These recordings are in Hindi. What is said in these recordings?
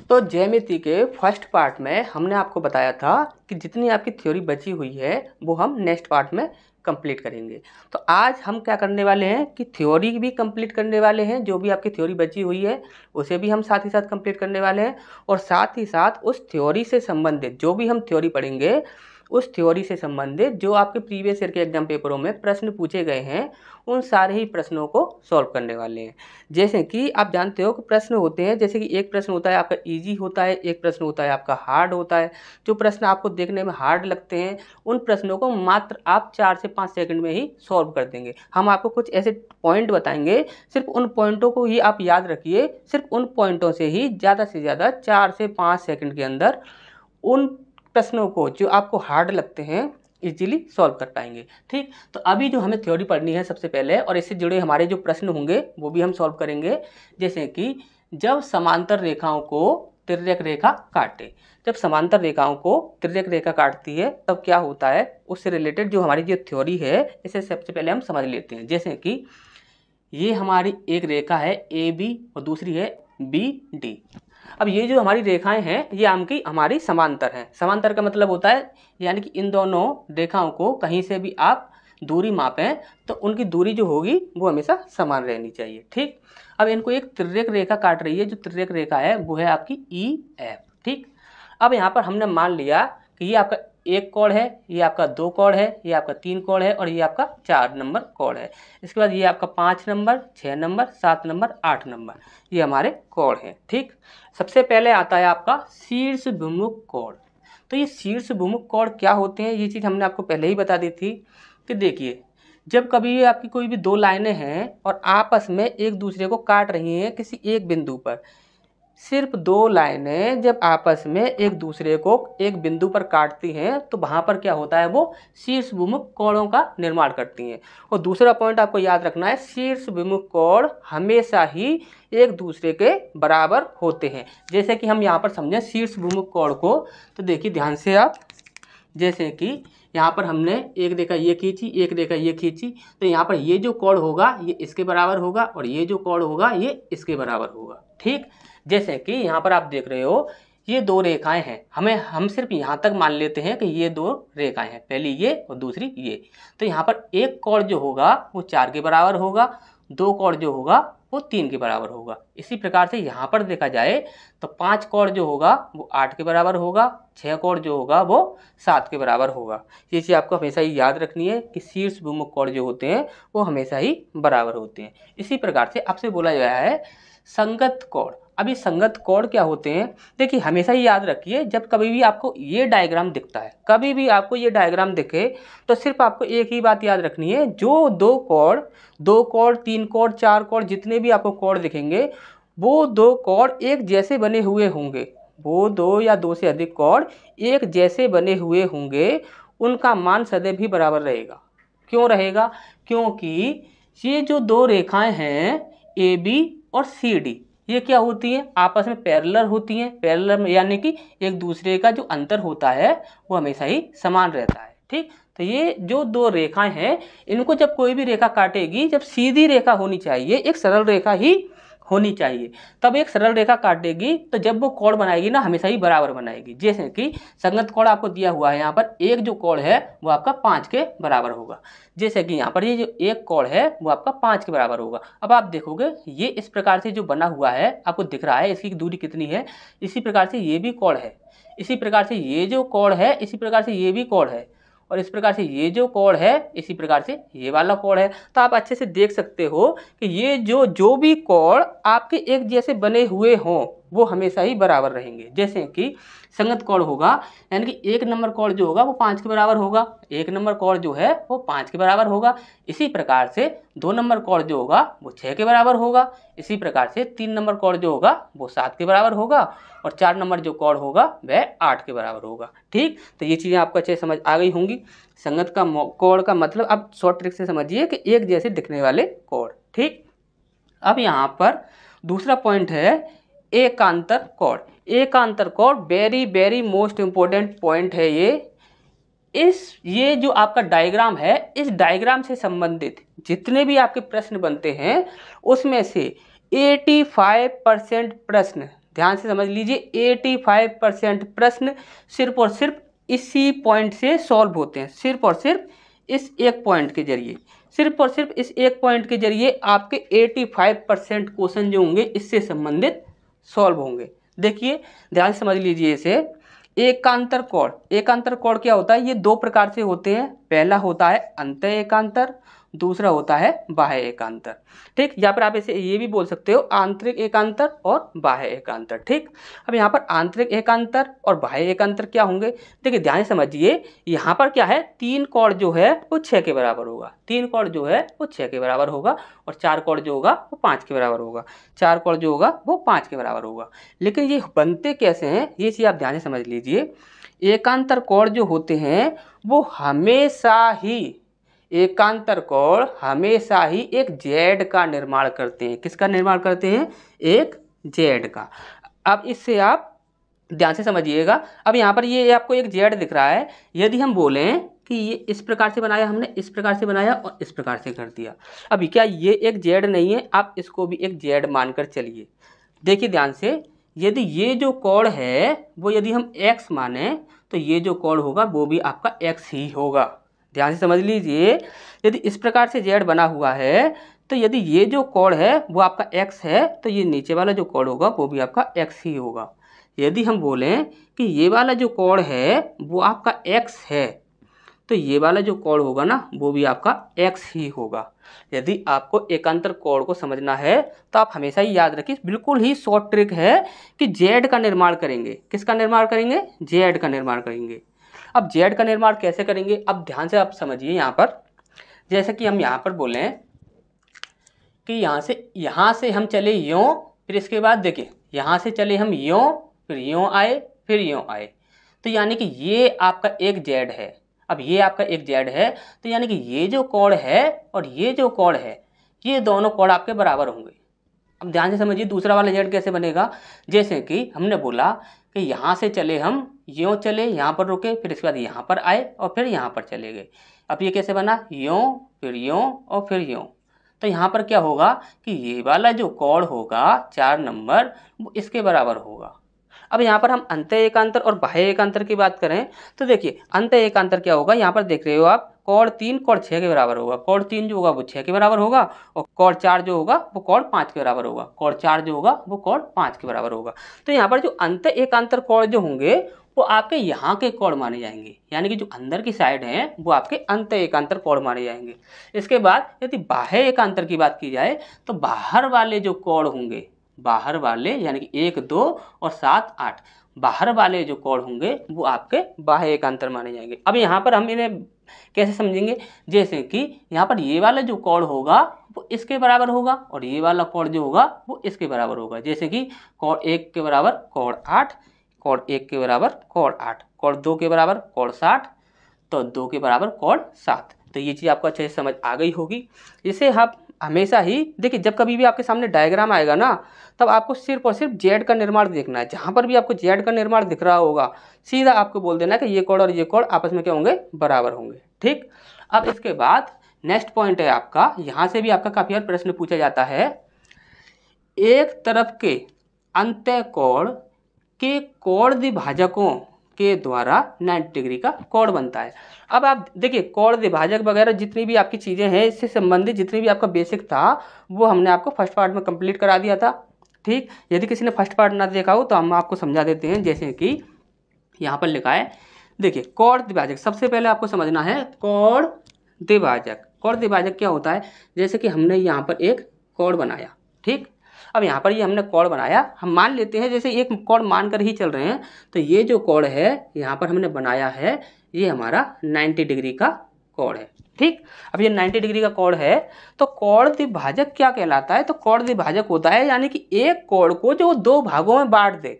तो ज्यामिति के फर्स्ट पार्ट में हमने आपको बताया था कि जितनी आपकी थ्योरी बची हुई है वो हम नेक्स्ट पार्ट में कंप्लीट करेंगे। तो आज हम क्या करने वाले हैं कि थ्योरी भी कंप्लीट करने वाले हैं, जो भी आपकी थ्योरी बची हुई है उसे भी हम साथ ही साथ कंप्लीट करने वाले हैं, और साथ ही साथ उस थ्योरी से संबंधित जो भी हम थ्योरी पढ़ेंगे उस थ्योरी से संबंधित जो आपके प्रीवियस ईयर के एग्जाम पेपरों में प्रश्न पूछे गए हैं उन सारे ही प्रश्नों को सॉल्व करने वाले हैं। जैसे कि आप जानते हो कि प्रश्न होते हैं, जैसे कि एक प्रश्न होता है आपका इजी होता है, एक प्रश्न होता है आपका हार्ड होता है। जो प्रश्न आपको देखने में हार्ड लगते हैं उन प्रश्नों को मात्र आप 4 से 5 सेकंड में ही सॉल्व कर देंगे। हम आपको कुछ ऐसे पॉइंट बताएंगे, सिर्फ उन पॉइंटों को ही आप याद रखिए, सिर्फ उन पॉइंटों से ही ज़्यादा से ज़्यादा 4 से 5 सेकंड के अंदर उन प्रश्नों को जो आपको हार्ड लगते हैं इजीली सॉल्व कर पाएंगे। ठीक, तो अभी जो हमें थ्योरी पढ़नी है सबसे पहले, और इससे जुड़े हमारे जो प्रश्न होंगे वो भी हम सॉल्व करेंगे। जैसे कि जब समांतर रेखाओं को तिर्यक रेखा काटे, जब समांतर रेखाओं को तिर्यक रेखा काटती है तब क्या होता है, उससे रिलेटेड जो हमारी जो थ्योरी है इसे सबसे पहले हम समझ लेते हैं। जैसे कि ये हमारी एक रेखा है AB और दूसरी है BD। अब ये जो हमारी रेखाएं हैं ये हमारी समांतर हैं। समांतर का मतलब होता है यानी कि इन दोनों रेखाओं को कहीं से भी आप दूरी मापें तो उनकी दूरी जो होगी वो हमेशा समान रहनी चाहिए। ठीक, अब इनको एक तिर्यक रेखा काट रही है, जो तिर्यक रेखा है वो है आपकी EF। ठीक, अब यहाँ पर हमने मान लिया कि ये आपका एक कोण है, ये आपका 2 कोण है, ये आपका 3 कोण है और ये आपका 4 नंबर कोण है। इसके बाद ये आपका 5 नंबर, 6 नंबर, 7 नंबर, 8 नंबर, ये हमारे कोण हैं। ठीक, सबसे पहले आता है आपका शीर्ष विमुख कोण। तो ये शीर्ष विमुख कोण क्या होते हैं, ये चीज़ हमने आपको पहले ही बता दी थी कि देखिए जब कभी आपकी कोई भी दो लाइनें हैं और आपस में एक दूसरे को काट रही हैं किसी एक बिंदु पर, सिर्फ दो लाइनें जब आपस में एक दूसरे को एक बिंदु पर काटती हैं तो वहाँ पर क्या होता है, वो शीर्ष विमुख कोणों का निर्माण करती हैं। और दूसरा पॉइंट आपको याद रखना है, शीर्ष विमुख कोण हमेशा ही एक दूसरे के बराबर होते हैं। जैसे कि हम यहाँ पर समझें शीर्ष विमुख कोण को, तो देखिए ध्यान से आप, जैसे कि यहाँ पर हमने एक रेखा ये खींची, एक रेखा ये खींची, तो यहाँ पर ये जो कोण होगा ये इसके बराबर होगा और ये जो कोण होगा ये इसके बराबर होगा। ठीक, जैसे कि यहाँ पर आप देख रहे हो ये दो रेखाएं हैं, हम सिर्फ यहाँ तक मान लेते हैं कि ये दो रेखाएं हैं, पहली ये और दूसरी ये। तो यहाँ पर एक कोण जो होगा वो 4 के बराबर होगा, दो कोण जो होगा वो 3 के बराबर होगा। इसी प्रकार से यहाँ पर देखा जाए तो 5 कोण जो होगा वो 8 के बराबर होगा, 6 कोण जो होगा वो 7 के बराबर होगा। ये चीज़ आपको हमेशा ही याद रखनी है कि शीर्ष विमुख कोण जो होते हैं वो हमेशा ही बराबर होते हैं। इसी प्रकार से आपसे बोला गया है संगत कोण। अभी संगत कोण क्या होते हैं, देखिए हमेशा ही याद रखिए, जब कभी भी आपको ये डायग्राम दिखता है, कभी भी आपको ये डायग्राम दिखे तो सिर्फ आपको एक ही बात याद रखनी है, जो दो कोण 3 कोण 4 कोण जितने भी आपको कोण दिखेंगे वो दो कोण एक जैसे बने हुए होंगे, वो दो या दो से अधिक कोण एक जैसे बने हुए होंगे, उनका मान सदैव भी बराबर रहेगा। क्यों रहेगा, क्योंकि ये जो दो रेखाएं हैं AB और CD ये क्या होती हैं, आपस में पैरेलल होती हैं। पैरेलल यानी कि एक दूसरे का जो अंतर होता है वो हमेशा ही समान रहता है। ठीक, तो ये जो दो रेखाएं हैं इनको जब कोई भी रेखा काटेगी, जब सीधी रेखा होनी चाहिए, एक सरल रेखा ही होनी चाहिए, तब एक सरल रेखा काटेगी तो जब वो कोण बनाएगी ना हमेशा ही बराबर बनाएगी। जैसे कि संगत कोण आपको दिया हुआ है, यहाँ पर एक जो कोण है वो आपका 5 के बराबर होगा। जैसे कि यहाँ पर ये जो एक कोण है वो आपका 5 के बराबर होगा। अब आप देखोगे ये इस प्रकार से जो बना हुआ है आपको दिख रहा है इसकी दूरी कितनी है, इसी प्रकार से ये भी कोण है, इसी प्रकार से ये जो कोण है, इसी प्रकार से ये भी कोण है, और इस प्रकार से ये जो कोण है इसी प्रकार से ये वाला कोण है। तो आप अच्छे से देख सकते हो कि ये जो भी कोण आपके एक जैसे बने हुए हों वो हमेशा ही बराबर रहेंगे। जैसे कि संगत कोण होगा यानी कि एक नंबर कोण जो होगा वो 5 के बराबर होगा, एक नंबर कोण जो है वो 5 के बराबर होगा। इसी प्रकार से 2 नंबर कोण जो होगा वो 6 के बराबर होगा, इसी प्रकार से 3 नंबर कोण जो होगा वो 7 के बराबर होगा, और 4 नंबर जो कोण होगा वह 8 के बराबर होगा। ठीक, तो ये चीज़ें आपको अच्छे समझ आ गई होंगी। संगत का कोण का मतलब आप शॉर्ट ट्रिक से समझिए कि एक जैसे दिखने वाले कोण। ठीक, अब यहाँ पर दूसरा पॉइंट है एकांतर कोण। एकांतर कोण very very most important point है ये जो आपका डायग्राम है, इस डायग्राम से संबंधित जितने भी आपके प्रश्न बनते हैं उसमें से 85% प्रश्न, ध्यान से समझ लीजिए 85% प्रश्न सिर्फ और सिर्फ इसी पॉइंट से सॉल्व होते हैं, सिर्फ और सिर्फ इस एक पॉइंट के जरिए, सिर्फ और सिर्फ इस एक पॉइंट के जरिए आपके 85% क्वेश्चन जो होंगे इससे संबंधित सॉल्व होंगे। देखिए ध्यान से समझ लीजिए इसे। एकांतर कोण, एकांतर कोण क्या होता है? ये दो प्रकार से होते हैं। पहला होता है अंतः एकांतर, दूसरा होता है बाह्य एकांतर। ठीक, या फिर आप इसे ये भी बोल सकते हो आंतरिक एकांतर और बाह्य एकांतर। ठीक, अब यहाँ पर आंतरिक एकांतर और बाह्य एकांतर क्या होंगे? देखिए ध्यान से समझिए, यहाँ पर क्या है, 3 कोण जो है वो 6 के बराबर होगा, 3 कोण जो है वो 6 के बराबर होगा, और 4 कोण जो होगा वो 5 के बराबर होगा, 4 कोण जो होगा वो 5 के बराबर होगा। लेकिन ये बनते कैसे हैं, ये चीज़ आप ध्यान से समझ लीजिए। एकांतर कोण जो होते हैं वो हमेशा ही, एकांतर कोण हमेशा ही एक जेड का निर्माण करते हैं। किसका निर्माण करते हैं? एक जेड का। अब इससे आप ध्यान से समझिएगा। अब यहाँ पर ये आपको एक जेड दिख रहा है, यदि हम बोलें कि ये इस प्रकार से बनाया, हमने इस प्रकार से बनाया और इस प्रकार से कर दिया, अभी क्या ये एक जेड नहीं है? आप इसको भी एक जेड मानकर चलिए। देखिए ध्यान से, यदि ये जो कोण है वो यदि हम x माने तो ये जो कोण होगा वो भी आपका x ही होगा। ध्यान से समझ लीजिए, यदि इस प्रकार से जेड बना हुआ है तो यदि ये जो कोण है वो आपका x है तो ये नीचे वाला जो कोण होगा वो भी आपका x ही होगा। यदि हम बोलें कि ये वाला जो कोण है वो आपका x है तो ये वाला जो कोण होगा ना वो भी आपका x ही होगा। यदि आपको एकांतर कोण को समझना है तो आप हमेशा ही याद रखिए, बिल्कुल ही शॉर्ट ट्रिक है कि जेड का निर्माण करेंगे। किसका निर्माण करेंगे? जेड का निर्माण करेंगे। अब जेड का निर्माण कैसे करेंगे? अब ध्यान से आप समझिए। यहाँ पर जैसे कि हम यहाँ पर बोलें कि यहाँ से हम चले यूँ, फिर इसके बाद देखिए यहाँ से चले हम यूँ, फिर यूँ आए, फिर यूँ आए, तो यानी कि ये आपका एक जेड है। अब ये आपका एक जेड है तो यानी कि ये जो कोण है और ये जो कोण है ये दोनों कोण आपके बराबर होंगे। अब ध्यान से समझिए दूसरा वाला जेड कैसे बनेगा। जैसे कि हमने बोला कि यहाँ से चले हम यूँ चले, यहाँ पर रुके, फिर इसके बाद यहाँ पर आए और फिर यहाँ पर चले गए। अब ये कैसे बना? यूँ, फिर यूँ और फिर यूँ। तो यहाँ पर क्या होगा कि ये वाला जो कोण होगा 4 नंबर वो इसके बराबर होगा। अब यहाँ पर हम अंतः एकांतर और बाह्य एकांतर की बात करें तो देखिए अंतः एकांतर क्या होगा, यहाँ पर देख रहे हो आप, कोण 3 कोण 6 के बराबर होगा, कोण 3 जो होगा वो 6 के बराबर होगा, और कोण 4 जो होगा वो कोण 5 के बराबर होगा, कोण 4 जो होगा वो कोण 5 के बराबर होगा। तो यहाँ पर जो अंतः एकांतर कोण जो होंगे वो आपके यहाँ के कोण माने जाएंगे, यानी कि जो अंदर की साइड है वो आपके अंतः एकांतर कोण माने जाएंगे। इसके बाद यदि बाह्य एकांतर की बात की जाए तो बाहर वाले जो कोण होंगे, बाहर वाले यानी कि 1, 2 और 7, 8, बाहर वाले जो कोण होंगे वो आपके बाह्य एकांतर माने जाएंगे। अब यहाँ पर हम इन्हें कैसे समझेंगे? जैसे कि यहाँ पर ये वाला जो कोण होगा वो इसके बराबर होगा और ये वाला कोण जो होगा वो इसके बराबर होगा। जैसे कि कोण 1 के बराबर कोण 8, कोण 1 के बराबर कोण 8, कोण 2 के बराबर कोण 60, तो 2 के बराबर कोण 7। तो ये चीज़ आपको अच्छे से समझ आ गई होगी। इसे आप हमेशा ही देखिए, जब कभी भी आपके सामने डायग्राम आएगा ना तब आपको सिर्फ और सिर्फ जेड का निर्माण देखना है। जहाँ पर भी आपको जेड का निर्माण दिख रहा होगा सीधा आपको बोल देना है कि ये कोण और ये कोण आपस में क्या होंगे? बराबर होंगे। ठीक, अब इसके बाद नेक्स्ट पॉइंट है आपका, यहाँ से भी आपका काफ़ी बार प्रश्न पूछा जाता है, एक तरफ के अंतः कोण के कोण द्विभाजकों के द्वारा 90 डिग्री का कोण बनता है। अब आप देखिए कोण द्विभाजक वगैरह जितनी भी आपकी चीज़ें हैं इससे संबंधित जितनी भी आपका बेसिक था वो हमने आपको फर्स्ट पार्ट में कंप्लीट करा दिया था। ठीक, यदि किसी ने फर्स्ट पार्ट ना देखा हो तो हम आपको समझा देते हैं। जैसे कि यहाँ पर लिखा है, देखिए कोण द्विभाजक, सबसे पहले आपको समझना है कोण द्विभाजक। कोण द्विभाजक क्या होता है? जैसे कि हमने यहाँ पर एक कोण बनाया, ठीक, अब यहाँ पर ये हमने कोण बनाया, हम मान लेते हैं जैसे एक कोण मानकर ही चल रहे हैं, तो ये जो कोण है यहाँ पर हमने बनाया है ये हमारा 90 डिग्री का कोण है। ठीक, अब ये 90 डिग्री का कोण है तो कोण द्विभाजक क्या कहलाता है? तो कोण द्विभाजक होता है यानी कि एक कोण को जो 2 भागों में बांट दे,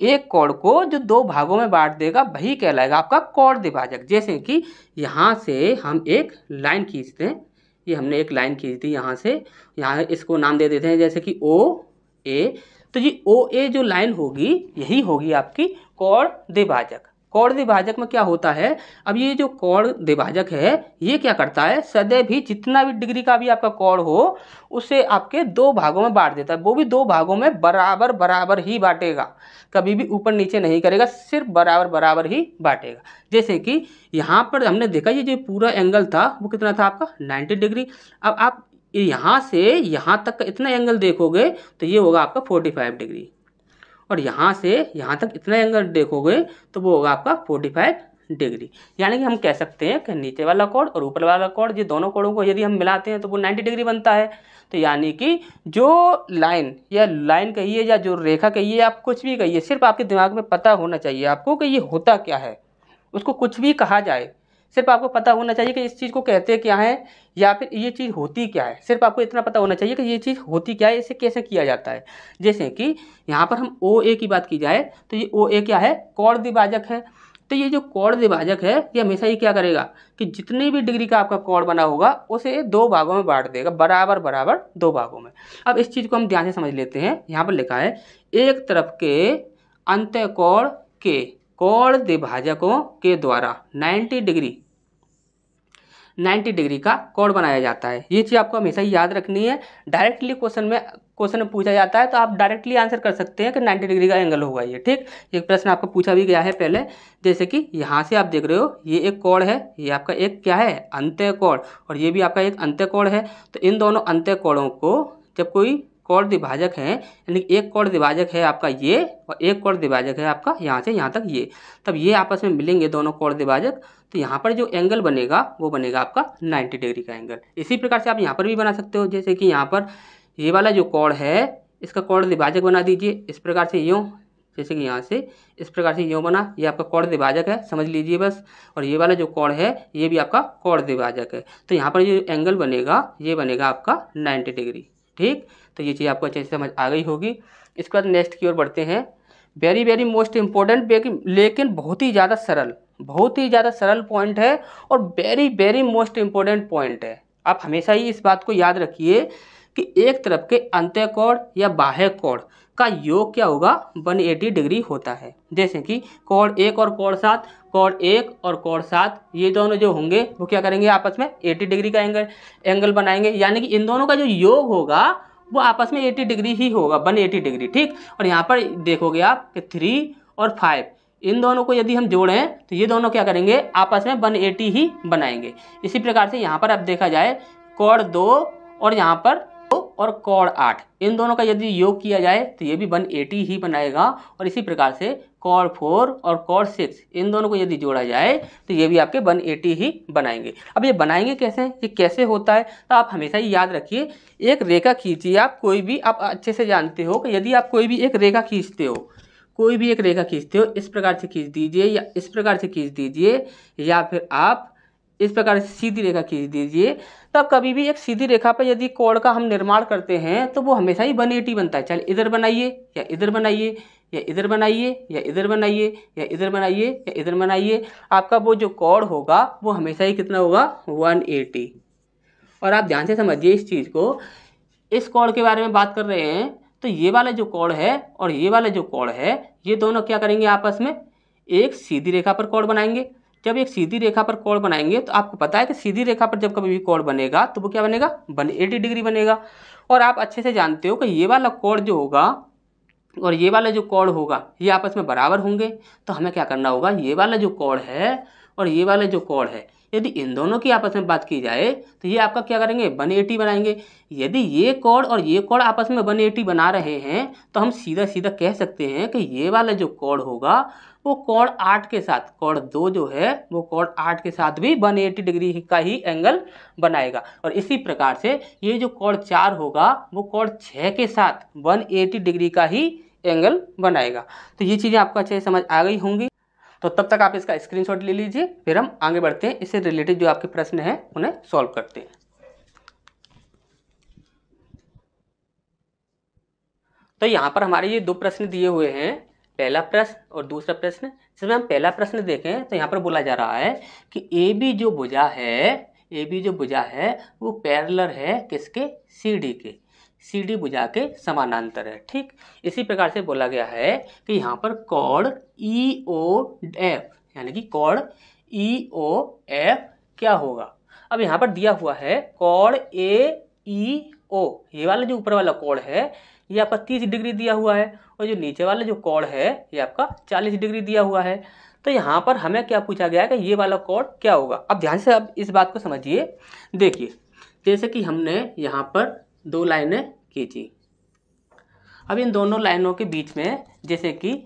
एक कोण को जो 2 भागों में बांट देगा वही कहलाएगा आपका कोण द्विभाजक। जैसे कि यहाँ से हम एक लाइन खींचते हैं, ये हमने एक लाइन खींच दी यहाँ से, यहाँ इसको नाम दे देते हैं जैसे कि ओ ए, तो ये ओ ए जो लाइन होगी यही होगी आपकी कोण द्विभाजक। कोण द्विभाजक में क्या होता है, अब ये जो कोण द्विभाजक है ये क्या करता है, सदैव ही जितना भी डिग्री का भी आपका कोण हो उसे आपके दो भागों में बांट देता है, वो भी दो भागों में बराबर बराबर ही बांटेगा, कभी भी ऊपर नीचे नहीं करेगा, सिर्फ बराबर बराबर ही बांटेगा। जैसे कि यहाँ पर हमने देखा ये जो पूरा एंगल था वो कितना था आपका 90 डिग्री। अब आप यहाँ से यहाँ तक का इतना एंगल देखोगे तो ये होगा आपका 45 डिग्री, और यहाँ से यहाँ तक इतना एंगल देखोगे तो वो होगा आपका 45 डिग्री। यानी कि हम कह सकते हैं कि नीचे वाला कोण और ऊपर वाला कोण, ये दोनों कोणों को यदि हम मिलाते हैं तो वो 90 डिग्री बनता है। तो यानी कि जो लाइन या लाइन कहिए या जो रेखा कहिए, आप कुछ भी कहिए, सिर्फ आपके दिमाग में पता होना चाहिए आपको कि ये होता क्या है, उसको कुछ भी कहा जाए, सिर्फ आपको पता होना चाहिए कि इस चीज़ को कहते क्या है या फिर ये चीज़ होती क्या है। सिर्फ आपको इतना पता होना चाहिए कि ये चीज़ होती क्या है, इसे कैसे किया जाता है। जैसे कि यहाँ पर हम OA की बात की जाए तो ये OA क्या है, कोण द्विभाजक है। तो ये जो कोण द्विभाजक है ये हमेशा ही क्या करेगा कि जितनी भी डिग्री का आपका कोण बना होगा उसे दो भागों में बांट देगा, बराबर बराबर दो भागों में। अब इस चीज़ को हम ध्यान से समझ लेते हैं। यहाँ पर लिखा है एक तरफ के अंतःकोण के कोण द्विभाजकों के द्वारा 90 डिग्री का कोण बनाया जाता है। ये चीज़ आपको हमेशा ही याद रखनी है। डायरेक्टली क्वेश्चन में पूछा जाता है तो आप डायरेक्टली आंसर कर सकते हैं कि 90 डिग्री का एंगल होगा ये, ठीक। एक प्रश्न आपको पूछा भी गया है पहले, जैसे कि यहाँ से आप देख रहे हो ये एक कोण है, ये आपका एक क्या है, अंतःकोण, और ये भी आपका एक अंतःकोण है। तो इन दोनों अंतःकोणों को जब कोई कोण द्विभाजक है, यानी एक कोण द्विभाजक है आपका ये और एक कोण द्विभाजक है आपका यहाँ से यहाँ तक ये, तब ये आपस में मिलेंगे दोनों कोण द्विभाजक, तो यहाँ पर जो एंगल बनेगा वो बनेगा आपका 90 डिग्री का एंगल। इसी प्रकार से आप यहाँ पर भी बना सकते हो। जैसे कि यहाँ पर ये वाला जो कोण है इसका कोण द्विभाजक बना दीजिए इस प्रकार से यूँ, जैसे कि यहाँ से इस प्रकार से यूँ बना, ये आपका कोण द्विभाजक है, समझ लीजिए बस। और ये वाला जो कोण है ये भी आपका कोण द्विभाजक है। तो यहाँ पर जो एंगल बनेगा ये बनेगा आपका 90 डिग्री, ठीक। तो ये चीज़ आपको अच्छे से समझ आ गई होगी। इसके बाद नेक्स्ट की ओर बढ़ते हैं। वेरी वेरी मोस्ट इम्पोर्टेंट लेकिन बहुत ही ज़्यादा सरल पॉइंट है और very very most important point है। आप हमेशा ही इस बात को याद रखिए कि एक तरफ के अंतःकोण या बाह्य कोण का योग क्या होगा, 180 डिग्री होता है। जैसे कि कोण 1 और कोण 7, कोण 1 और कोण 7 ये दोनों जो होंगे वो क्या करेंगे, आपस में 80 डिग्री का एंगल बनाएंगे। यानी कि इन दोनों का जो योग होगा वो आपस में 80 डिग्री ही होगा, 180 डिग्री, ठीक। और यहाँ पर देखोगे आप कि 3 और 5 इन दोनों को यदि हम जोड़ें तो ये दोनों क्या करेंगे, आपस में 180 ही बनाएंगे। इसी प्रकार से यहाँ पर अब देखा जाए कोण 2 और यहाँ पर 2 और कोण 8 इन दोनों का यदि योग किया जाए तो ये भी 180 ही बनाएगा। और इसी प्रकार से कोण 4 और कोण 6 इन दोनों को यदि जोड़ा जाए तो ये भी आपके 180 ही बनाएंगे। अब ये बनाएंगे कैसे, ये कैसे होता है, तो आप हमेशा ही याद रखिए। एक रेखा खींचिए, आप कोई भी, आप अच्छे से जानते हो कि यदि आप कोई भी एक रेखा खींचते हो, इस प्रकार से खींच दीजिए या इस प्रकार से खींच दीजिए या फिर आप इस प्रकार से सीधी रेखा खींच दीजिए, तब कभी भी एक सीधी रेखा पर यदि कोण का हम निर्माण करते हैं तो वो हमेशा ही 180 बनता है। चल इधर बनाइए या इधर बनाइए या इधर बनाइए या इधर बनाइए या इधर बनाइए या इधर बनाइए, आपका वो जो कोण होगा वो हमेशा ही कितना होगा, 180। और आप ध्यान से समझिए इस चीज़ को, इस कोण के बारे में बात कर रहे हैं तो ये वाला जो कोण है और ये वाला जो कोण है ये दोनों क्या करेंगे, आपस में एक सीधी रेखा पर कोण बनाएंगे। जब एक सीधी रेखा पर कोण बनाएंगे तो आपको पता है कि सीधी रेखा पर जब कभी भी कोण बनेगा तो वो क्या बनेगा, 180 डिग्री बनेगा। और आप अच्छे से जानते हो कि ये वाला कोण जो होगा और ये वाला जो कोण होगा ये आपस में बराबर होंगे। तो हमें क्या करना होगा, ये वाला जो कोण है और ये वाला जो कोण है यदि इन दोनों की आपस में बात की जाए तो ये आपका क्या करेंगे, 180 बनाएंगे। यदि ये कोण और ये कोण आपस में 180 बना रहे हैं तो हम सीधा सीधा कह सकते हैं कि ये वाला जो कोण होगा वो कोण 8 के साथ, कोण 2 जो है वो कोण 8 के साथ भी 180 डिग्री का ही एंगल बनाएगा। और इसी प्रकार से ये जो कोण 4 होगा वो कोण 6 के साथ 180 डिग्री का ही एंगल बनाएगा। तो ये चीज़ें आपको अच्छे से समझ आ गई होंगी। तो तब तक आप इसका स्क्रीनशॉट ले लीजिए, फिर हम आगे बढ़ते हैं, इससे रिलेटेड जो आपके प्रश्न हैं उन्हें सॉल्व करते हैं। तो यहाँ पर हमारे ये दो प्रश्न दिए हुए हैं, पहला प्रश्न और दूसरा प्रश्न। इसमें हम पहला प्रश्न देखें तो यहाँ पर बोला जा रहा है कि ए बी जो भुजा है वो पैरेलल है किसके, सी डी भुजा के समानांतर है, ठीक। इसी प्रकार से बोला गया है कि यहाँ पर कोण ई ओ एफ यानी कि कॉर्ड EOF क्या होगा। अब यहाँ पर दिया हुआ है कॉर्ड AEO, ये वाला जो ऊपर वाला कॉर्ड है ये आपका 30 डिग्री दिया हुआ है, और जो नीचे वाला जो कॉर्ड है ये आपका 40 डिग्री दिया हुआ है। तो यहाँ पर हमें क्या पूछा गया है कि ये वाला कॉर्ड क्या होगा। अब ध्यान से अब इस बात को समझिए। देखिए जैसे कि हमने यहाँ पर 2 लाइनें खींची, अब इन दोनों लाइनों के बीच में जैसे कि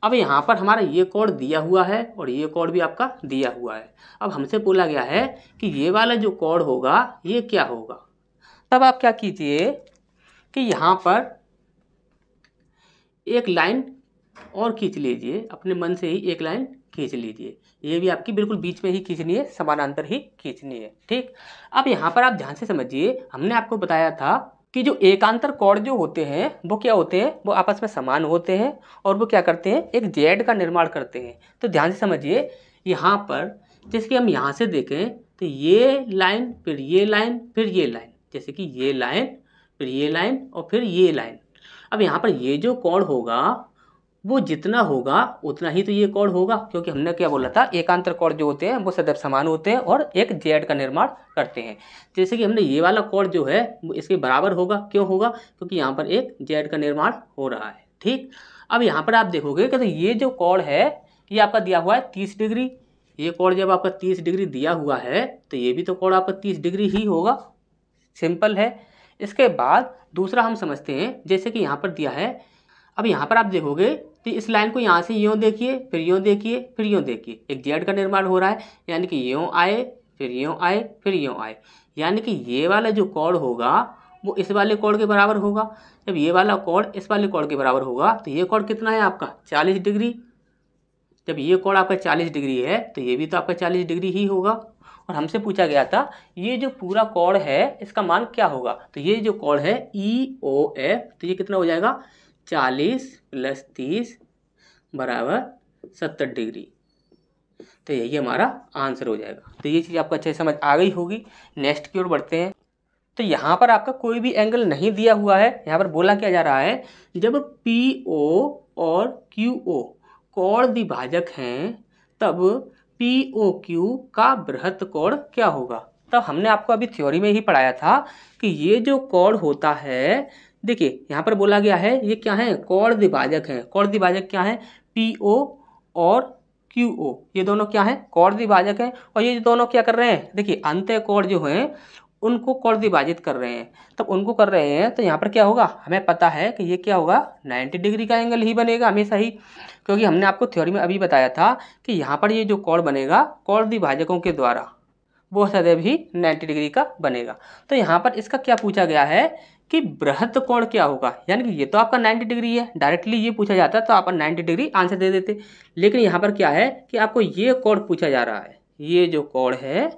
अब यहाँ पर हमारा ये कोड दिया हुआ है और ये कोड भी आपका दिया हुआ है। अब हमसे बोला गया है कि ये वाला जो कोड होगा ये क्या होगा। तब आप क्या कीजिए कि यहाँ पर एक लाइन और खींच लीजिए, अपने मन से ही एक लाइन खींच लीजिए। ये भी आपकी बिल्कुल बीच में ही खींचनी है, समानांतर ही खींचनी है। ठीक, अब यहाँ पर आप ध्यान से समझिए। हमने आपको बताया था कि जो एकांतर कोण जो होते हैं वो क्या होते हैं, वो आपस में समान होते हैं और वो क्या करते हैं, एक जेड का निर्माण करते हैं। तो ध्यान से समझिए, यहाँ पर जैसे कि हम यहाँ से देखें तो ये लाइन फिर ये लाइन फिर ये लाइन, जैसे कि ये लाइन फिर ये लाइन और फिर ये लाइन। अब यहाँ पर ये जो कोण होगा वो जितना होगा उतना ही तो ये कोण होगा, क्योंकि हमने क्या बोला था, एकांतर कोण जो होते हैं वो सदैव समान होते हैं और एक जेड का निर्माण करते हैं। जैसे कि हमने ये वाला कोण जो है वो इसके बराबर होगा, क्यों होगा, क्योंकि यहाँ पर एक जेड का निर्माण हो रहा है। ठीक, अब यहाँ पर आप देखोगे कि तो ये जो कोण है ये आपका दिया हुआ है 30 डिग्री। ये कोण जब आपका 30 डिग्री दिया हुआ है तो ये भी तो कोण आपका 30 डिग्री ही होगा, सिंपल है। इसके बाद दूसरा हम समझते हैं, जैसे कि यहाँ पर दिया है, अब यहाँ पर आप देखोगे तो इस लाइन को यहाँ से यूँ देखिए फिर यूँ देखिए फिर यूँ देखिए, एक जेड का निर्माण हो रहा है, यानी कि यूँ आए फिर यूँ आए फिर यूँ आए, यानी कि ये वाला जो कोण होगा वो इस वाले कोण के बराबर होगा। जब ये वाला कोण इस वाले कोण के बराबर होगा तो ये कोण कितना है आपका 40 डिग्री। जब ये कोण आपका 40 डिग्री है तो ये भी तो आपका 40 डिग्री ही होगा। और हमसे पूछा गया था ये जो पूरा कोण है इसका मान क्या होगा, तो ये जो कोण है EOF, तो ये कितना हो जाएगा 40 + 30 = 70 डिग्री। तो यही हमारा आंसर हो जाएगा। तो ये चीज़ आपको अच्छे से समझ आ गई होगी। नेक्स्ट की ओर बढ़ते हैं। तो यहाँ पर आपका कोई भी एंगल नहीं दिया हुआ है। यहाँ पर बोला क्या जा रहा है, जब PO और QO कोण द्विभाजक हैं तब POQ का बृहत कोण क्या होगा। तब हमने आपको अभी थ्योरी में ही पढ़ाया था कि ये जो कोण होता है, देखिए यहाँ पर बोला गया है ये क्या है, कोण द्विभाजक है। कोण द्विभाजक क्या है, PO और QO, ये दोनों क्या है, कोण द्विभाजक है। और ये दोनों क्या कर रहे हैं, देखिए अंतः कोण जो हैं उनको कोण द्विभाजित कर रहे हैं। तब उनको कर रहे हैं तो यहाँ पर क्या होगा, हमें पता है कि ये क्या होगा 90 डिग्री का एंगल ही बनेगा हमेशा ही, क्योंकि हमने आपको थ्योरी में अभी बताया था कि यहाँ पर ये जो कोण बनेगा कोण द्विभाजकों के द्वारा वो सदैव ही 90 डिग्री का बनेगा। तो यहाँ पर इसका क्या पूछा गया है कि बृहत कोण क्या होगा, यानी कि ये तो आपका 90 डिग्री है, डायरेक्टली ये पूछा जाता तो आप 90 डिग्री आंसर दे देते। लेकिन यहाँ पर क्या है कि आपको ये कोण पूछा जा रहा है, ये जो कोण है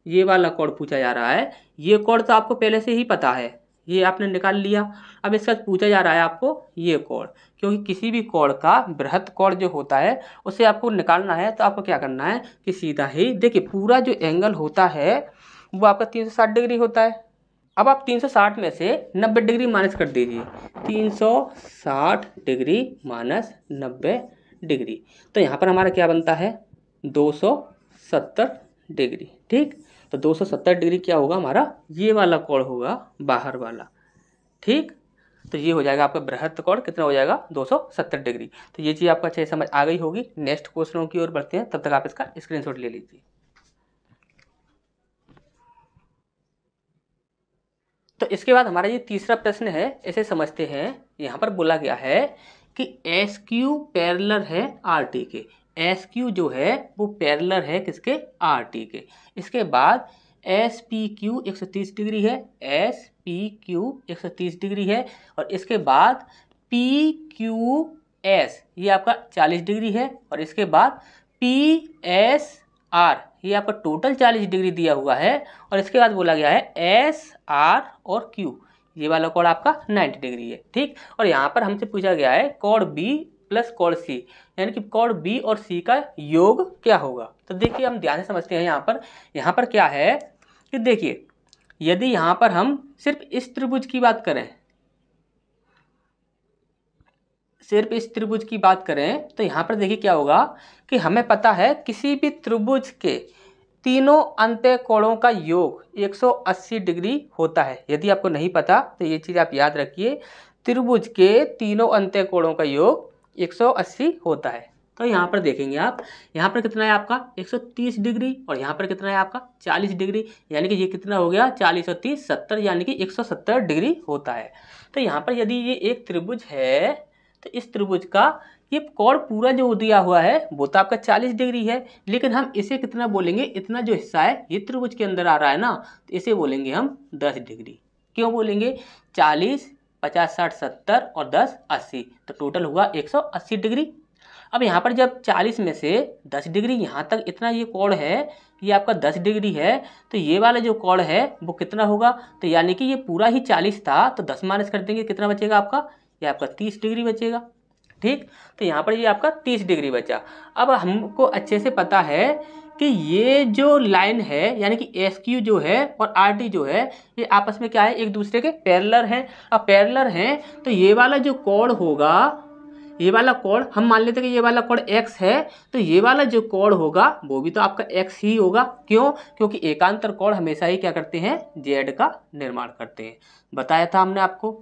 ये वाला कोण पूछा जा रहा है। ये कोण तो आपको पहले से ही पता है, ये आपने निकाल लिया। अब इसका पूछा जा रहा है आपको ये कोण, क्योंकि किसी भी कोण का बृहत कोण जो होता है उसे आपको निकालना है तो आपको क्या करना है कि सीधा ही देखिए पूरा जो एंगल होता है वो आपका 360 डिग्री होता है। अब आप 360 में से 90 डिग्री माइनस कर दीजिए, 360 डिग्री माइनस 90 डिग्री, तो यहाँ पर हमारा क्या बनता है 270 डिग्री। ठीक, तो 270 डिग्री क्या होगा हमारा, ये वाला कोण होगा बाहर वाला। ठीक, तो ये हो जाएगा आपका बृहत कोण, कितना हो जाएगा 270 डिग्री। तो ये चीज़ आपको अच्छे से समझ आ गई होगी। नेक्स्ट क्वेश्चनों की ओर बढ़ते हैं, तब तक आप इसका स्क्रीनशॉट ले लीजिए। तो इसके बाद हमारा ये तीसरा प्रश्न है, इसे समझते हैं। यहाँ पर बोला गया है कि SQ पैरेलल है RT के। SQ जो है वो पैरेलल है किसके, RT के। इसके बाद SPQ 130 डिग्री है, SPQ 130 डिग्री है, और इसके बाद PQS ये आपका 40 डिग्री है, और इसके बाद PSR ये आपका टोटल 40 डिग्री दिया हुआ है, और इसके बाद बोला गया है SR और Q ये वाला कोण आपका 90 डिग्री है। ठीक, और यहाँ पर हमसे पूछा गया है कोण B + कोण C, यानी कि कोण B और C का योग क्या होगा। तो देखिए हम ध्यान से समझते हैं। यहाँ पर क्या है कि देखिए यदि यहाँ पर हम सिर्फ इस त्रिभुज की बात करें, सिर्फ इस त्रिभुज की बात करें तो यहाँ पर देखिए क्या होगा कि हमें पता है किसी भी त्रिभुज के तीनों अंत्य कोणों का योग 180 डिग्री होता है। यदि आपको नहीं पता तो ये चीज़ आप याद रखिए, त्रिभुज के तीनों अंत्य कोणों का योग 180 होता है। तो यहाँ पर देखेंगे आप, यहाँ पर कितना है आपका 130 डिग्री और यहाँ पर कितना है आपका 40 डिग्री, यानी कि ये कितना हो गया 40 और 30 70, यानी कि 170 डिग्री होता है। तो यहाँ पर यदि ये एक त्रिभुज है तो इस त्रिभुज का ये कोण पूरा जो दिया हुआ है वो तो आपका 40 डिग्री है, लेकिन हम इसे कितना बोलेंगे, इतना जो हिस्सा है ये त्रिभुज के अंदर आ रहा है ना, तो इसे बोलेंगे हम 10 डिग्री। क्यों बोलेंगे, 40 50 60 70 और 10 80, तो टोटल हुआ 180 डिग्री। अब यहाँ पर जब 40 में से 10 डिग्री यहाँ तक इतना ये कोण है, ये आपका 10 डिग्री है, तो ये वाला जो कोण है वो कितना होगा, तो यानी कि ये पूरा ही 40 था तो 10 माइनस कर देंगे, कितना बचेगा आपका, ये आपका 30 डिग्री बचेगा। ठीक, तो यहाँ पर ये आपका 30 डिग्री बचा। अब हमको अच्छे से पता है कि ये जो लाइन है यानी कि एस क्यू जो है और आर टी जो है ये आपस में क्या है, एक दूसरे के पैरेलल हैं। अब पैरेलल हैं तो ये वाला जो कोण होगा, ये वाला कोण हम मान लेते हैं कि ये वाला कोण x है, तो ये वाला जो कोण होगा वो भी तो आपका x ही होगा। क्यों, क्योंकि एकांतर कोण हमेशा ही क्या करते हैं, z का निर्माण करते हैं, बताया था हमने आपको।